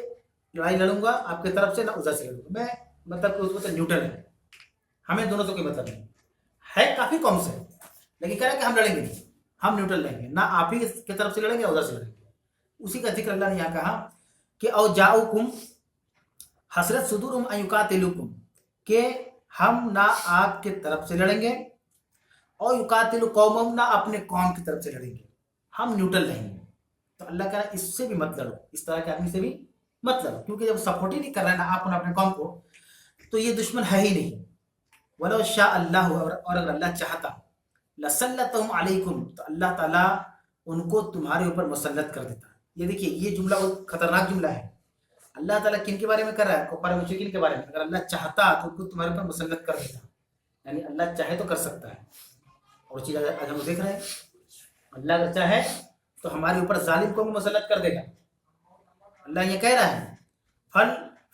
लड़ाई लड़ूंगा आपकी तरफ से, ना उधर से लड़ूंगा, मैं मतलब उसको तो न्यूट्रल है, हमें दोनों से कोई मतलब नहीं है, काफी कौम से, लेकिन कह रहा है कि हम लड़ेंगे नहीं, हम न्यूट्रल रहेंगे, ना आप ही की तरफ से लड़ेंगे उधर से लड़ेंगे। उसी का जिक्र अल्लाह ने यहाँ कहा कि औ जाऊकुम हसरत सुदूरुहुम अन युकातिलुकुम, के हम ना आपके तरफ से लड़ेंगे और युकातिलु कौमहुम, ना अपने कौम की तरफ से लड़ेंगे, हम न्यूट्रल रहेंगे। तो अल्लाह कह रहा है इससे भी मत लड़ो, इस तरह के आदमी से भी मत लड़ो, क्योंकि जब सपोर्ट ही नहीं कर रहा है ना आप अपने कौम को, तो ये दुश्मन है ही नहीं। वलो शाह अल्लाह, और अगर अल्लाह चाहता लसल्लतहुम अलैकुम, तो अल्लाह ताला उनको तुम्हारे ऊपर मुसल्लत कर देता। ये देखिए ये जुमला बहुत खतरनाक जुमला है। अल्लाह ताला किन के बारे में कर रहा है, कुफार मुशरिकीन के बारे में। अगर अल्लाह चाहता तो उनको तुम्हारे ऊपर मुसल्लत कर देता, यानी अल्लाह चाहे तो कर सकता है। और चीज आज हम देख रहे हैं, अल्लाह अगर चाहे तो हमारे ऊपर जालिम को भी मुसल्लत कर देगा। अल्लाह ये कह रहा है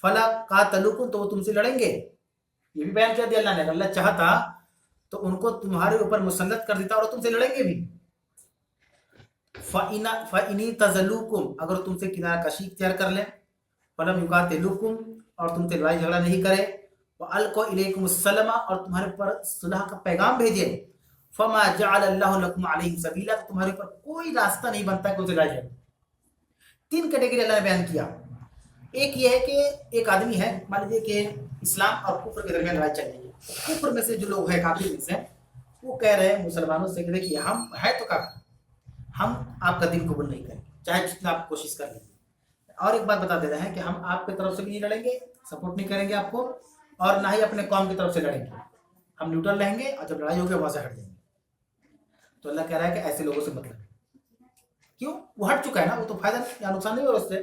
फला कातलुकुम, तो वो तुमसे लड़ेंगे, ये भी बयान कर दिया अल्लाह ने। अल्लाह चाहता तो उनको तुम्हारे ऊपर मुसल्लत कर देता और तुमसे लड़ेंगे भी। फ़इनी तज़ल्लुकुम, अगर तुमसे किनारा कशी इख्तियार कर ले, फलम युकातिलुकुम, और तुमसे लड़ाई झगड़ा नहीं करे, व अलक़ौ इलैकुम सलमा, और तुम्हारे ऊपर सुलह का पैगाम भेजे, फमा जअल अल्लाहु लकुम अलैहिम सबीला, तो तुम्हारे ऊपर कोई रास्ता नहीं बनता कि उनसे लड़ाई झगड़ा। 3 कैटेगरी अल्लाह ने बयान किया। एक ये है कि एक आदमी है, मान लीजिए कि इस्लाम और कुफ्र के दरमियान लड़ाई चल रही है, कुफ्र में से जो लोग हैं, काफिर में से, वो कह रहे हैं मुसलमानों से कि देखिए हम है तो काफिर, हम आपका दिन कबूल नहीं करेंगे चाहे जितना आप कोशिश कर लीजिए। और एक बात बता दे रहे हैं कि हम आपकी तरफ से भी नहीं लड़ेंगे, सपोर्ट नहीं करेंगे आपको, और ना ही अपने कौम की तरफ से लड़ेंगे, हम न्यूट्रल रहेंगे, और जब लड़ाई होगी वहां से हट जाएंगे। तो अल्लाह कह रहा है कि ऐसे लोगों से मत लड़ो। क्यों? वो हट चुका है ना, वो तो फायदा या नुकसान नहीं हो रहा उससे।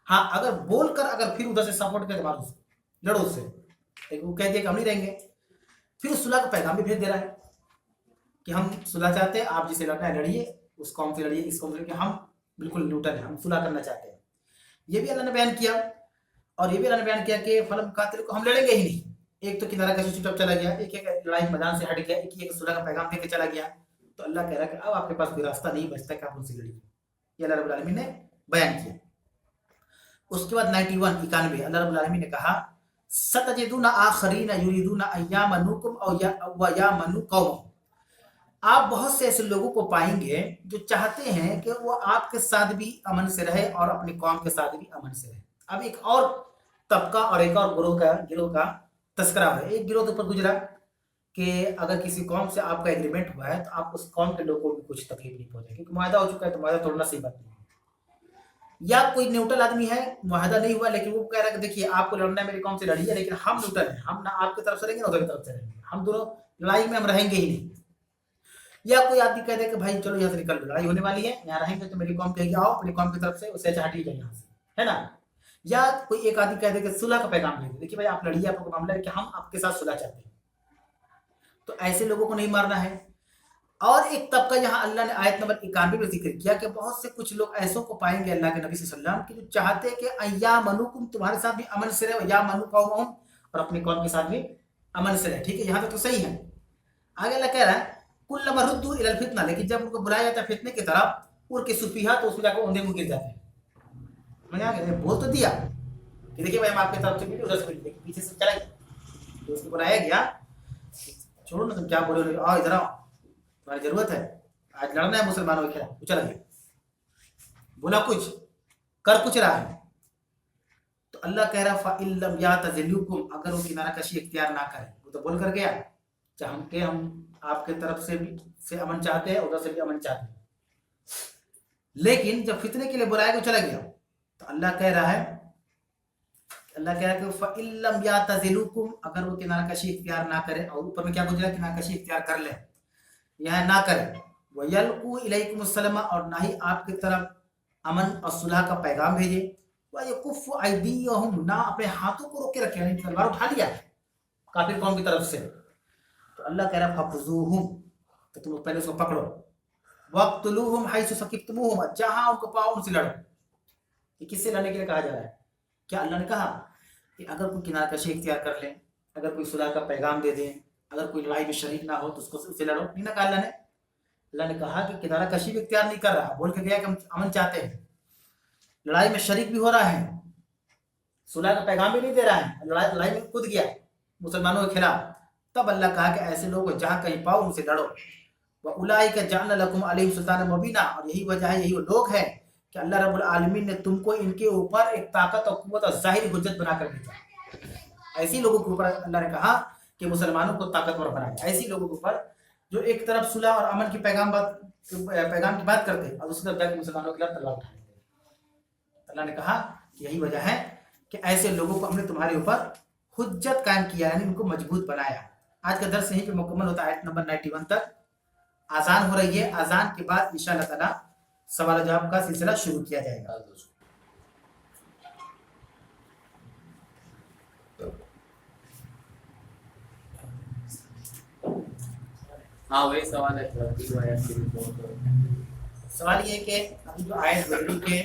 हाँ, अगर बोलकर अगर फिर उधर से सपोर्ट करे मारो उससे, लड़ो उससे, लेकिन वो कह दिया कि हम नहीं रहेंगे, फिर उस सुलह का पैगाम भी भेज दे रहा है कि हम सुलह चाहते हैं, आप जिसे लड़ना है लड़िए, उस कौम से लड़िए, इस कौम से लड़िए, हम बिल्कुल न्यूट्रल है, हम सुलह करना चाहते हैं। ये भी अल्लाह ने बयान किया। और ये भी अल्लाह ने बयान किया कि फलम कातिल को हम लड़ेंगे ही नहीं। एक तो किनारा कशी चुपचाप चला गया, एक लड़ाई मैदान से हट गया, एक सुलह का पैगाम देकर चला गया। तो अल्लाह कह रहा है कि अब आपके पास कोई रास्ता नहीं बचता कि आप उनसे लड़िए। ये अल्लाह रब्बुल आलमीन ने बयान किया। उसके बाद 91 अल्लाह रब्बुल आलमीन ने कहा सतजिदूना आखरीना युरीदूना अय्यामनुकुम व यामनु कौम, आप बहुत से ऐसे लोगों को पाएंगे जो चाहते हैं कि वो आपके साथ भी अमन से रहे और अपनी कौम के साथ भी अमन से रहे। अब एक और तबका और एक और गिरोह का तस्करा है। एक गिरोह के ऊपर गुजरा कि अगर किसी कौम से आपका एग्रीमेंट हुआ है तो आप उस कौम के लोगों को भी कुछ तकलीफ नहीं पहुंचाए, क्योंकि मुआहदा हो चुका है तो मुआहदा तोड़ना सही बात नहीं है। या कोई न्यूट्रल आदमी है, मुआहदा नहीं हुआ लेकिन वो कह रहा है कि देखिए आपको लड़ना है मेरी कौम से लड़िए, लेकिन हम न्यूट्रल हैं, हम ना आपकी तरफ से रहेंगे ना उधर की तरफ से रहेंगे, हम दोनों लड़ाई में हम रहेंगे ही नहीं। या कोई आदमी कह दे कि भाई चलो यहाँ से निकल, लड़ाई होने वाली है, यहाँ रहेंगे तो मेरी कौम कहेगी आओ अपनी कौम की तरफ से, उससे अच्छा हटिए यहाँ से, है ना। या कोई एक आदमी कह दे कि सुलह का पैगाम दे, देखिए भाई आप लड़िए, आपका मामला है कि हम आपके साथ सुलह चाहते हैं, तो ऐसे लोगों को नहीं मारना है। और एक तबका यहाँ अल्लाह ने आयत नंबर 91 में जिक्र किया कि बहुत से कुछ लोग ऐसों को पाएंगे अल्लाह के नबी सल्लल्लाहु अलैहि वसल्लम की जो चाहते हैं कि अय्या मनुकुम, तुम्हारे साथ भी अमन से रहे, या मनु कौम, और अपनी कौम के साथ भी अमन से रहे। ठीक है, यहाँ तक तो सही है। आगे अल्लाह कह रहा है कुल्लमा रुद्दू इलल फितना, लेकिन जब उनको बुलाया जाता है फितने की तरफ उर के सुफिहा, तो उसमें जाकर औंधे मुंह गिर जाते हैं। मैंने आगे बोल तो दिया कि देखिए भाई हम आपकी तरफ से मिले, उधर से मिले, लेकिन पीछे से चला गया, तो उसको बुलाया गया, छोड़ो ना तुम क्या बोल रहे हो, आओ इधर आओ, तुम्हारी जरूरत है, आज लड़ना है मुसलमानों के खिलाफ, चला गया, बोला कुछ कर कुछ रहा है। तो अल्लाह कह रहा फ़इल्लम यातज़िलुकुम, अगर वो किनारा कशी इख्तियार ना करे, वो तो बोल कर गया चाहे हम आपके तरफ से भी से अमन चाहते हैं, उधर से भी अमन चाहते हैं, लेकिन जब फितने के लिए बुलाया को चला गया, तो अल्लाह कह रहा है कि फ़इल्लम यातज़िलुकुम, अगर वो किनारा कशी इख्तियार ना करे, और ऊपर में क्या गुजरा, किनारा कशी इख्तियार कर ले, यह ना करे, वयल्कू इलैकुम अस्सलाम, और ना ही आपकी तरफ अमन और सुलह का पैगाम भेजे, वयकुफ्फु अयदीयहुम, ना अपने हाथों को रोक के रखे, यानी तलवार उठा लिया काफिर कौम की तरफ से, तो अल्लाह कह रहा फखुज़ूहुम, तो तुम पहले उसको पकड़ो, वक़्तुलूहुम हैसु सकिफ्तमूहुम, जहां उनको पाओ उनसे लड़ो। ये किससे लड़ने के लिए कहा जा रहा है? क्या अल्लाह ने कहा कि अगर कोई किनारा कशी इख्तियार कर ले, अगर कोई सुलह का पैगाम दे दे, अगर कोई लड़ाई में शरीक ना हो तो उससे लड़ो, नहीं ना कहा अल्लाह ने कहा कि किनारा कशी भी इख्तियार नहीं कर रहा, बोल के गया कि हम अमन चाहते हैं, लड़ाई में शरीक भी हो रहा है, सुलह का पैगाम भी नहीं दे रहा है, लड़ाई में कूद गया मुसलमानों के खिलाफ, तब अल्लाह कहा कि ऐसे लोग जहाँ कहीं पाओ उनसे लड़ो। व उलाइका जअलना लकुम अलैहिम सुल्ताना मुबीना, और यही वजह है, यही वो लोग हैं कि अल्लाह रब्बुल आलमीन ने तुमको इनके ऊपर एक ताकत और कुव्वत और ज़ाहिरी हुज्जत बनाकर भेजा। ऐसी लोगों के ऊपर अल्लाह ने कहा कि मुसलमानों को ताकतवर बनाया, ऐसी लोगों के ऊपर जो एक तरफ सुलह और अमन की पैगाम की बात करते और दूसरी तरफ जाकर मुसलमानों के खिलाफ तलवार उठा लेते। अल्लाह ने कहा कि यही वजह है कि ऐसे लोगों को हमने तुम्हारे ऊपर हुज्जत कायम किया, यानी उनको मजबूत बनाया। आज का दर्स यहीं पे मुकम्मल होता है, आयत नंबर 91 तक। आजान हो रही है, आजान के बाद इंशाअल्लाह ताला सवाल जवाब का सिलसिला शुरू किया जाएगा। हाँ वही सवाल है, सवाल ये कि अभी जो आयत गुजरी के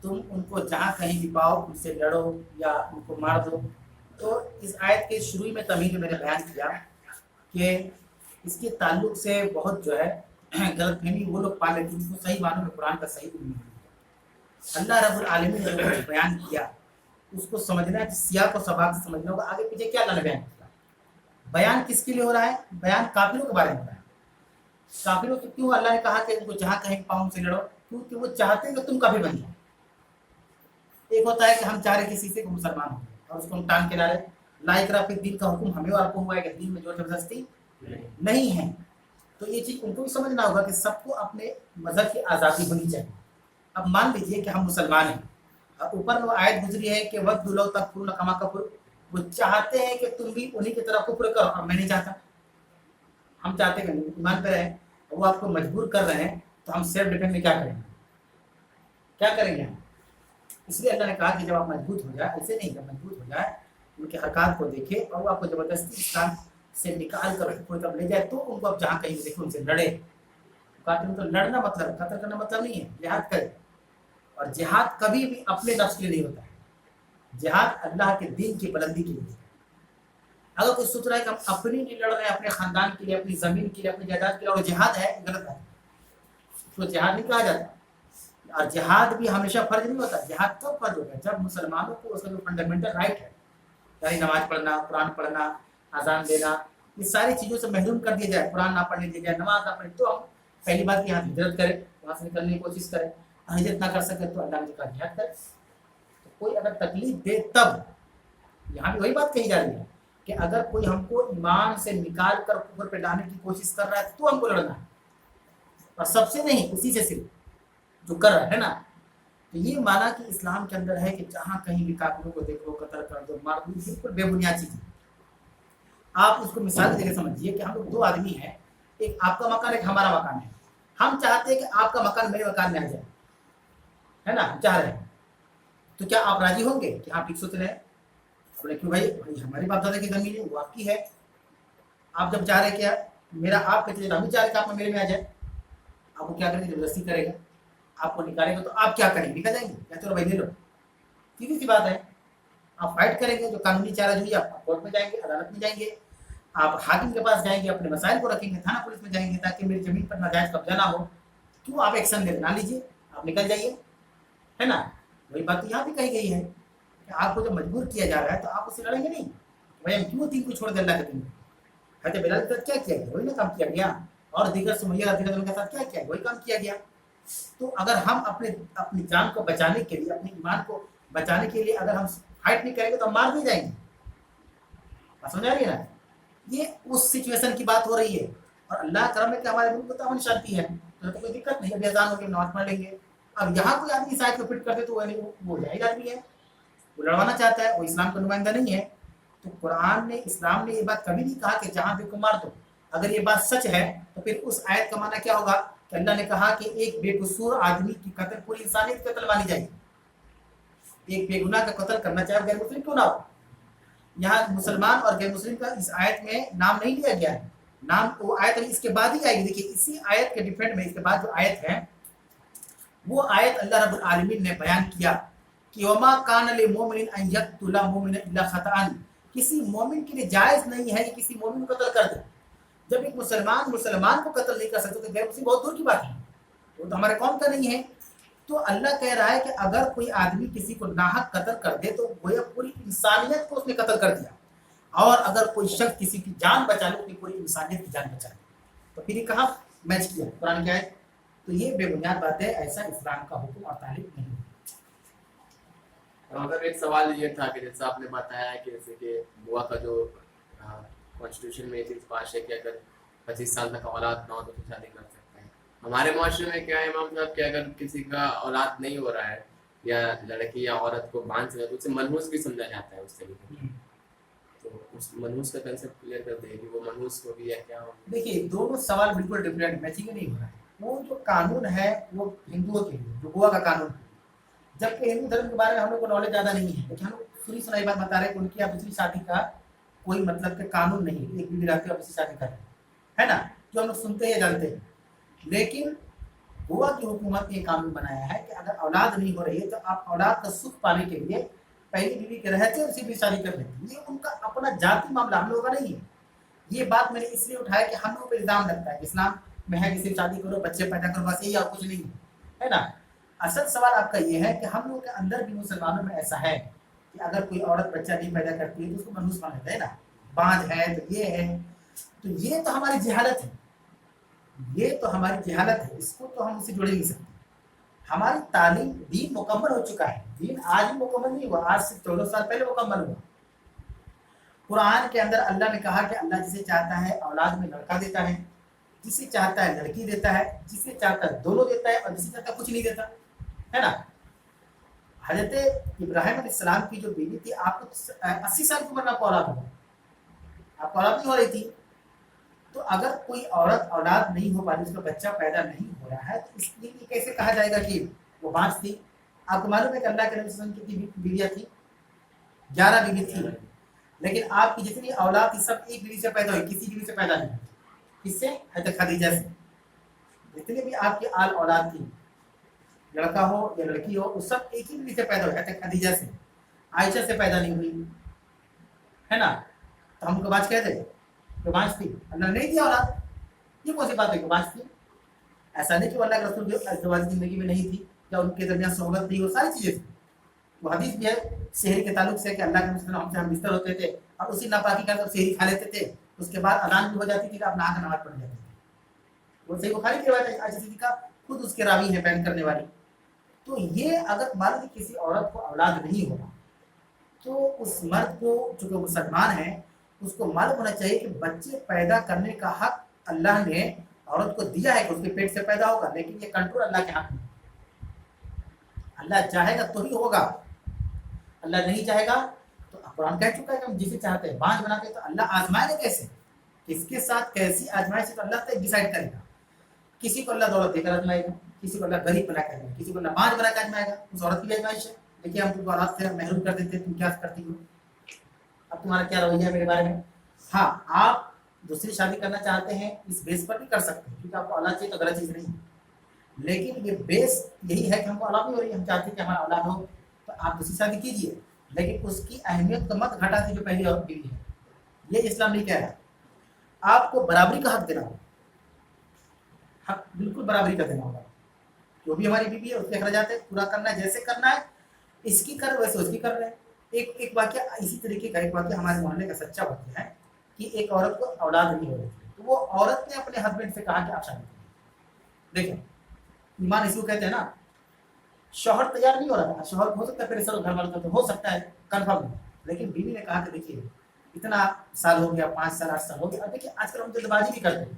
तुम उनको जहाँ कहीं भी पाओ उनसे लड़ो या उनको मार दो, तो इस आयत के शुरू में तमीज़ मैंने बयान किया कि इसके ताल्लुक से बहुत जो है गलतफहमी वो लोग पा लेते हैं जिनको सही मानों में कुरान का सही उम्मीद है। अल्लाह रब्बुल आलमीन ने जो बयान किया उसको समझना है, सियाक और सबाक से समझना होगा, आगे पीछे क्या अल्लाह ने बयान किया। बयान किसके लिए हो रहा है? बयान काफिरों के बारे में हो रहा है। काफिरों को क्यों अल्लाह ने कहा कि उनको जहाँ कहीं पाओ उनसे लड़ो? क्योंकि वो चाहते हैं कि तुम काफिर बन जाओ। एक होता है कि हम चाह रहे किसी से मुसलमान हो और उसको हम टांग के ला रहे, लाइक रहा, फिर दीन का हुक्म हमें और आपको हुआ है कि दीन में जोर जबरदस्ती नहीं है। तो ये चीज उनको भी समझना होगा कि सबको अपने मजहब की आज़ादी होनी चाहिए। अब मान लीजिए कि हम मुसलमान हैं और ऊपर में वो आयत गुजरी है कि वक्त दुलो तक पूर्ण कमा कपूर, वो चाहते हैं कि तुम भी उन्हीं की तरह कुफ्र करो और मैं नहीं चाहता। हम चाहते हैं कि ईमान पे रहें, वो आपको मजबूर कर रहे हैं, तो हम सेल्फ डिफेंस में क्या करेंगे? क्या करेंगे हम? इसलिए अल्लाह ने कहा कि जब आप मजबूत हो जाए, ऐसे नहीं, जब मजबूत हो जाए उनके हरकत को देखे और वो आपको जबरदस्ती इस्लाम से निकाल कर कोई तरफ ले जाए, तो उनको आप जहाँ कहीं देखे उनसे लड़े। तो लड़ना मतलब कत्ल करना मतलब नहीं है, जिहाद करे। और जिहाद कभी भी अपने नफ्स के लिए नहीं होता है, जिहाद अल्लाह के दीन की बुलंदी के लिए। अगर कोई सोच रहा है कि हम अपने लिए लड़ रहे हैं, अपने खानदान के लिए, अपनी जमीन के लिए, अपनी जायदाद के लिए, और जिहाद है, गलत है, उसको जिहाद नहीं कहा जाता। और जिहाद भी हमेशा फर्ज नहीं होता। जिहाद तब फर्ज होता है जब मुसलमानों को उसका जो फंडामेंटल राइट है, यानी नमाज पढ़ना, कुरान पढ़ना, अजान देना, ये सारी चीज़ों से महरूम कर दिया जाए, कुरान ना पढ़ने दिया जाए, नमाज ना पढ़े, तो हम पहली बात यहाँ हिजरत करें, वहाँ से निकलने की कोशिश करें। हिजरत ना कर सके तो अल्लाह ने कहा जिहाद करें। तो कोई अगर तकलीफ दे तब, यहाँ भी वही बात कही जा रही है कि کہ اگر کوئی ہم کو ایمان سے نکال کر کفر پہ لانے کی کوشش کر رہا ہے تو ہم کو لڑنا ہے، اور سب سے نہیں، اسی سے صرف جو کر رہا ہے نا۔ تو یہ مانا کہ اسلام کے اندر ہے کہ جہاں کہیں بھی کافروں کو دیکھ لو، قتل کر دو، مار دو، بالکل بے بنیاد چیز ہے۔ آپ اس کو مثال دے کے سمجھیے کہ ہم لوگ دو آدمی ہیں، ایک آپ کا مکان ایک ہمارا مکان ہے، ہم چاہتے ہیں کہ آپ کا مکان میرے مکان میں آ جائے، ہے نا، ہم چاہ رہے ہیں، تو کیا آپ راضی ہوں گے کہ آپ ٹھیک سوچ رہے ہیں؟ بولے کیوں بھائی ہماری باپ دادا کی زمین ہے، وہ آپ کی ہے، آپ جب چاہ رہے کہ میرا آپ کہتے ہیں، ہم بھی چاہ رہے کہ آپ میرے میں آ جائے، آپ کو کیا کریں گے؟ زبردستی کرے گا، آپ کو نکالے گا، تو آپ کیا کریں گے؟ نکل جائیں گے یا چلو بھائی لے لو؟ سیدھی سی بات ہے، آپ فائٹ کریں گے، جو قانونی چارہ جوئی آپ کورٹ میں جائیں گے، عدالت میں جائیں گے، آپ حاکم کے پاس جائیں گے، اپنے مسائل کو رکھیں گے، تھانہ پولیس میں جائیں گے تاکہ میری زمین پر ناجائز قبضہ نہ ہو، کیوں آپ ایکشن لے نہ لیجیے، آپ نکل جائیے، ہے نا۔ وہی بات یہاں بھی کہی گئی ہے کہ آپ کو جب مجبور کیا جا رہا ہے تو آپ اس سے لڑیں گے نہیں، بھائی ہم کیوں دین کو چھوڑ دیں اللہ کے دین کو؟ حضرت بلال کے ساتھ کیا کیا گیا؟ وہی نا کام کیا گیا، اور دیگر سمیہ رضی اللہ عنہ کے ساتھ کیا کیا گیا؟ وہی کام کیا گیا۔ تو اگر ہم اپنی جان کو بچانے کے لیے، اپنے ایمان کو بچانے کے لیے اگر ہم فائٹ نہیں کریں گے تو ہم مار نہیں جائیں گے، بات سمجھ آ رہی ہے نا؟ یہ اس سچویشن کی بات ہو رہی ہے، اور اللہ کرم ہے کہ ہمارے ملک میں تو امن شانتی ہے، تو کوئی دقت نہیں، ابھی اذان ہوگی نماز پڑھ لیں گے۔ اب یہاں کوئی آدمی اس آیت کو فٹ کر دے تو وہ جاہل آدمی ہے، وہ لڑوانا چاہتا ہے، وہ اسلام کا نمائندہ نہیں ہے۔ تو قرآن نے، اسلام نے یہ بات کبھی نہیں کہا کہ جہاں بھی کو مار دو۔ اگر یہ بات سچ ہے تو پھر اس آیت کا معنی کیا ہوگا کہ اللہ نے کہا کہ ایک بے قصور آدمی کی قتل پوری انسانیت کی قتل مانی جائے گی، ایک بے گناہ کا قتل کرنا چاہے غیر مسلم کیوں نہ ہو۔ یہاں مسلمان اور غیر مسلم کا اس آیت میں نام نہیں لیا گیا ہے، نام وہ آیت اس کے بعد ہی آئے گی۔ دیکھیے اسی آیت کے ڈیفینڈ میں اس کے بعد جو آیت ہے وہ آیت اللہ رب العالمین نے بیان کیا کہ وما کان للمؤمن ان یقتل مؤمنا الا خطأ، کسی مومن کے لیے جائز نہیں ہے کہ کسی مومن کو قتل کر دے۔ جب ایک مسلمان کو قتل نہیں کر سکتے تو غیر مسلم بہت دور کی بات ہے، وہ تو ہمارے قوم کا نہیں ہے۔ تو اللہ کہہ رہا ہے کہ اگر کوئی آدمی کسی کو ناحق قتل کر دے تو گویا پوری انسانیت کو اس نے قتل کر دیا، اور اگر کوئی شخص کسی کی جان بچا لے اپنی پوری انسانیت کی جان بچا لے، تو پھر یہ کہاں میچ کیا قرآن کیا ہے؟ تو یہ بے بنیاد بات ہے، ایسا اسلام کا حکم اور تعلیم نہیں۔ مگر ایک سوال یہ تھا کہ جیسا آپ نے بتایا کہ جیسے کہ بوا کا جو کانسٹیٹیوشن میں یہ چیز پاس ہے کہ اگر 25 سال تک اولاد نہ ہو تو شادی کر سکتے ہیں۔ ہمارے معاشرے میں کیا ہے امام صاحب کہ اگر کسی کا اولاد نہیں ہو رہا ہے یا لڑکی یا عورت کو باندھ سے تو اسے منحوس بھی سمجھا جاتا ہے اس طریقے سے، تو اس منحوس کا کنسیپٹ کلیئر کر دیں کہ وہ منحوس ہو بھی یا کیا ہو۔ دیکھیے دونوں سوال بالکل ڈفرینٹ، میچنگ نہیں ہو رہا ہے۔ وہ جو قانون ہے وہ ہندوؤں کے لیے جو گوا کا قانون ہے، جبکہ ہندو دھرم کے بارے میں ہم لوگ کو نالج زیادہ نہیں ہے، لیکن ہم لوگ سنی سنائی بات بتا رہے ہیں کہ ان کی آپ دوسری شادی کا کوئی مطلب کہ قانون نہیں، ایک بیوی رہتے اور دوسری شادی کر رہے ہیں، ہے نا، جو ہم لوگ سنتے ہیں جانتے ہیں۔ لیکن گوا کی حکومت نے یہ قانون بنایا ہے کہ اگر اولاد نہیں ہو رہی ہے تو آپ اولاد کا سکھ پانے کے لیے پہلی بیوی کے رہتے اسی بھی شادی کر لیتے ہیں۔ یہ ان کا اپنا ذاتی معاملہ، ہم لوگوں کا نہیں ہے۔ یہ بات میں نے اس لیے اٹھایا کہ ہم لوگوں پہ الزام لگتا ہے کہ اسلام میں ہے کہ صرف شادی کرو بچے پیدا کرو بس، یہی اور کچھ نہیں ہے نا۔ اصل سوال آپ کا یہ ہے کہ ہم لوگوں کے اندر بھی مسلمانوں میں ایسا ہے کہ اگر کوئی عورت بچہ نہیں پیدا کرتی ہے تو اس کو منحوس مانا جاتا ہے نا، باندھ ہے تو یہ ہے، تو یہ تو ہماری جہالت ہے، یہ تو ہماری جہالت ہے، اس کو تو ہم اسے جوڑ نہیں سکتے۔ ہماری تعلیم، دین مکمل ہو چکا ہے، دین آج بھی مکمل نہیں ہوا، آج سے 14 سال پہلے مکمل ہوا۔ قرآن کے اندر اللہ نے کہا کہ اللہ جسے چاہتا ہے اولاد میں لڑکا دیتا ہے، جسے چاہتا ہے لڑکی دیتا ہے، جسے چاہتا ہے دونوں دیتا ہے، اور جسے چاہتا ہے کچھ نہیں دیتا، ہے نا۔ حضرت ابراہیم علیہ السلام کی جو بیوی تھی، آپ کو 80 سال کی عمر میں آپ کو اولاد ہوا، آپ کو اولاد نہیں ہو رہی تھی، تو اگر کوئی عورت اولاد نہیں ہو پا رہی، اس کا بچہ پیدا نہیں ہو رہا ہے، تو اس لیے یہ کیسے کہا جائے گا کہ وہ بانجھ تھی؟ آپ کو معلوم ہے کہ اللہ کے نبی صلی اللہ علیہ وسلم کی کتنی بیویاں تھیں؟ 11 بیوی تھی، لیکن آپ کی جتنی اولاد تھی سب ایک بیوی سے پیدا ہوئی، کسی بیوی سے پیدا نہیں ہوئی۔ کس سے؟ حضرت خدیجہ سے۔ جتنے بھی آپ کی آل اولاد تھی، لڑکا ہو یا لڑکی ہو، وہ سب ایک ہی بیوی سے پیدا ہوئی، حضرت خدیجہ سے۔ عائشہ سے پیدا نہیں ہوئی، ہے نا۔ تو ہم کو بانجھ کہتے ہیں کہ بانجھ تھی، اللہ نے نہیں دیا اولاد، یہ کون سی بات ہے کہ بانجھ تھی؟ ایسا نہیں کہ وہ اللہ کے رسول جو ازدواجی زندگی میں نہیں تھی یا ان کے درمیان صحبت نہیں، وہ ساری چیزیں تھیں۔ وہ حدیث بھی ہے شہری کے تعلق سے کہ اللہ کے رسول ہم سے ہم بستر ہوتے تھے اور اسی ناپاکی کا شہری کھا لیتے تھے، اس کے بعد اذان بھی ہو جاتی تھی کہ آپ نہا کر نماز پڑھ جاتے تھے۔ وہ صحیح بخاری کی روایت ہے، عائشہ صدیقہ خود اس کے راوی ہے بیان کرنے والی۔ تو یہ اگر مان لی کسی عورت کو اولاد نہیں ہو رہا تو اس مرد کو، چونکہ مسلمان ہے، اس کو معلوم ہونا چاہیے کہ بچے پیدا کرنے کا حق اللہ نے عورت کو دیا ہے کہ اس کے پیٹ سے پیدا ہوگا، لیکن یہ کنٹرول اللہ کے ہاتھ میں، اللہ چاہے گا تو ہی ہوگا، اللہ نہیں چاہے گا تو قرآن کہہ چکا ہے کہ ہم جسے چاہتے ہیں بانجھ بنا کے، تو اللہ آزمائے گا کیسے، کس کے ساتھ کیسی آزمائش ہے تو اللہ تک ڈیسائیڈ کرے گا. کسی کو اللہ دولت دے کر آزمائے گا، کسی کو اللہ غریب بنا کر آزمائے گا، کسی کو اللہ بانجھ بنا کر آزمائے گا. اس عورت کی بھی آزمائش ہے، دیکھیے ہم تم کو اولاد سے محروم کر دیتے تم کیا کرتی ہو، اب تمہارا کیا رویہ ہے میرے بارے میں. ہاں آپ دوسری شادی کرنا چاہتے ہیں اس بیس پر بھی کر سکتے ہیں کیونکہ آپ کو اولاد چاہیے تو غلط چیز نہیں ہے، لیکن یہ بیس یہی ہے کہ ہم کو اولاد نہیں ہو رہی، ہم چاہتے ہیں کہ ہمارا اولاد ہو، تو آپ دوسری شادی کیجیے، لیکن اس کی اہمیت کو مت گھٹا دیجیے جو پہلی عورت بیوی ہے. یہ اسلام نہیں کہہ رہا. آپ کو برابری کا حق دینا ہوگا، حق بالکل برابری کا دینا ہوگا. جو بھی ہماری بیوی ہے اس کے اخراجات ہے پورا کرنا ہے، جیسے کرنا ہے اس کی کر ویسے اس کی کر رہے ہیں. ایک واقعہ اسی طریقے کا ایک واقعہ ہمارے محلے کا سچا واقعہ ہے کہ ایک عورت کو اولاد نہیں ہو رہی تھی، تو وہ عورت نے اپنے ہسبینڈ سے کہا کہ آپ شادی کریں. دیکھیں ایمان اسی کو کہتے ہیں نا، شوہر تیار نہیں ہو رہا تھا، شوہر ہو سکتا ہے پہلے سال گھر والوں کا تو ہو سکتا ہے کنفرم نہیں، لیکن بیوی نے کہا کہ دیکھیے اتنا سال ہو گیا، 5 سال 8 سال ہو گیا. اب دیکھیے آج کل ہم جلد بازی بھی کرتے ہیں،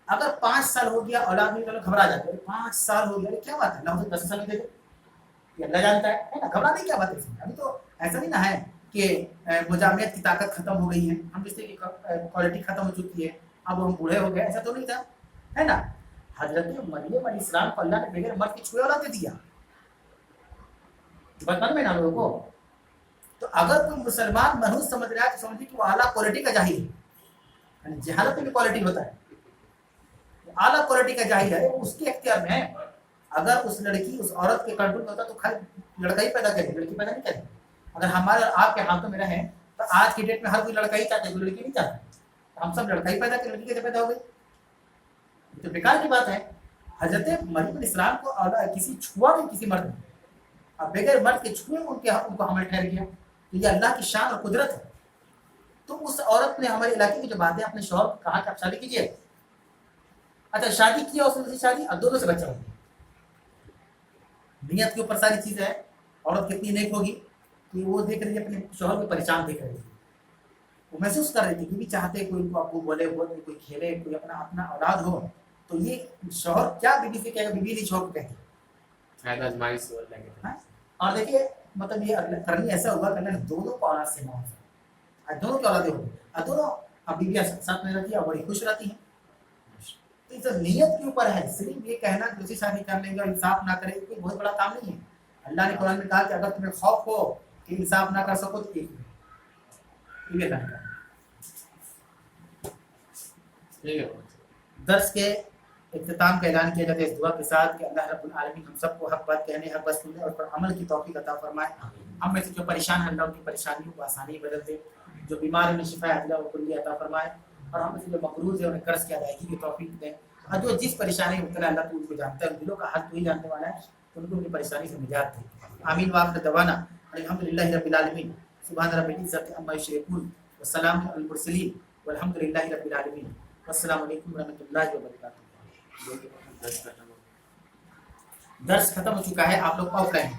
اگر 5 سال ہو گیا اولاد نہیں تو لوگ گھبرا جاتے ہیں، 5 سال ہو گیا کیا بات ہے، اللہ 10 سال میں دے دے، یہ اللہ جانتا ہے نا، گھبرانے کیا بات ہے اس میں. ابھی تو ایسا نہیں نہ ہے کہ مجامعت کی طاقت ختم ہو گئی ہے، ہم رشتے کی کوالٹی ختم ہو چکی ہے، اب ہم بوڑھے ہو گئے، ایسا تو نہیں تھا ہے نا. حضرت مریم علیہ السلام کو اللہ نے بغیر مرد کے چھوئے اولاد دے دیا بچپن میں نا لوگوں کو. تو اگر کوئی مسلمان منحوس سمجھ رہا ہے تو سمجھے کہ وہ اعلیٰ کوالٹی کا جاہل ہے، یعنی جہالت میں بھی کوالٹی ہوتا ہے، اعلیٰ کوالٹی کا جاہل ہے، اس کے اختیار میں ہے. اگر اس لڑکی اس عورت کے کنٹرول میں ہوتا تو خالی لڑکا ہی پیدا کرے، لڑکی پیدا نہیں کرے. اگر ہمارے آپ کے ہاتھوں میں رہے تو آج کی ڈیٹ میں ہر کوئی لڑکا ہی چاہتا ہے، کوئی لڑکی نہیں چاہتا. ہم سب لڑکا ہی پیدا کرے، لڑکی کیسے پیدا ہو گئی، تو بیکار کی بات ہے. حضرت مریم علیہ السلام کو کسی چھوا نہیں کسی مرد نے، اب بغیر مرد کے چھوئے ان کو حمل ٹھہر گیا. تو یہ اللہ کی شان اور قدرت ہے. تو اس عورت نے ہمارے علاقے کی جو باتیں اپنے شوہر کو کہا کہ آپ شادی کیجیے. اچھا شادی کیا اس نے شادی، اب دونوں سے بچہ ہو گیا. نیت کے اوپر ساری چیزیں ہے. عورت کتنی نیک ہوگی کہ وہ دیکھ رہی ہے اپنے شوہر کو پریشان دیکھ رہی ہے، وہ محسوس کر رہی تھی کہ بھی چاہتے کوئی ان کو ابو بولے کوئی کھیلے، کوئی اپنا اولاد ہو. تو یہ شوہر کیا بیوی سے کہے گا، بیوی نہیں شوہر کو کہتی. اور دیکھیے مطلب یہ کرنی ایسا ہوگا کہ اللہ نے دونوں کو اولاد سے مانگا، دونوں کی اولادیں ہوگی، اور دونوں اب بیویاں ساتھ میں رہتی ہیں اور بڑی خوش رہتی ہیں. تو یہ نیت کے اوپر ہے. صرف یہ کہنا کہ دوسری شادی کر لیں گے اور انصاف نہ کرے کوئی بہت بڑا کام نہیں ہے. اللہ نے قرآن میں کہا کہ اگر تمہیں خوف ہو کہ انصاف نہ کر سکو تو ایک درس کے اختتام کا اعلان کیا جاتا ہے اس دعا کے ساتھ کہ اللہ رب العالمین ہم سب کو حق بات کہنے، حق بات سننے اور پر عمل کی توفیق عطا فرمائے. ہم میں سے جو پریشان ہیں اللہ ان کی پریشانیوں کو آسانی بدل دے، جو بیمار ہیں انہیں شفا عاجلہ و کلی عطا فرمائے، اور ہم میں سے جو مقروض ہیں انہیں قرض کی ادائیگی کی توفیق دے. اور جو جس پریشانی میں مبتلا اللہ تو ان کو جانتا ہے، دلوں کا حل تو ہی جاننے والا ہے، ان کو ان کی پریشانی سے نجات دے. آمین وآخر دعوانا الحمدللہ رب العالمین. سبحان رب العزت عما یصفون والسلام علی المرسلین والحمدللہ رب العالمین. السلام علیکم ورحمۃ اللہ وبرکاتہ. درس ختم ہو چکا ہے، آپ لوگ آف لائن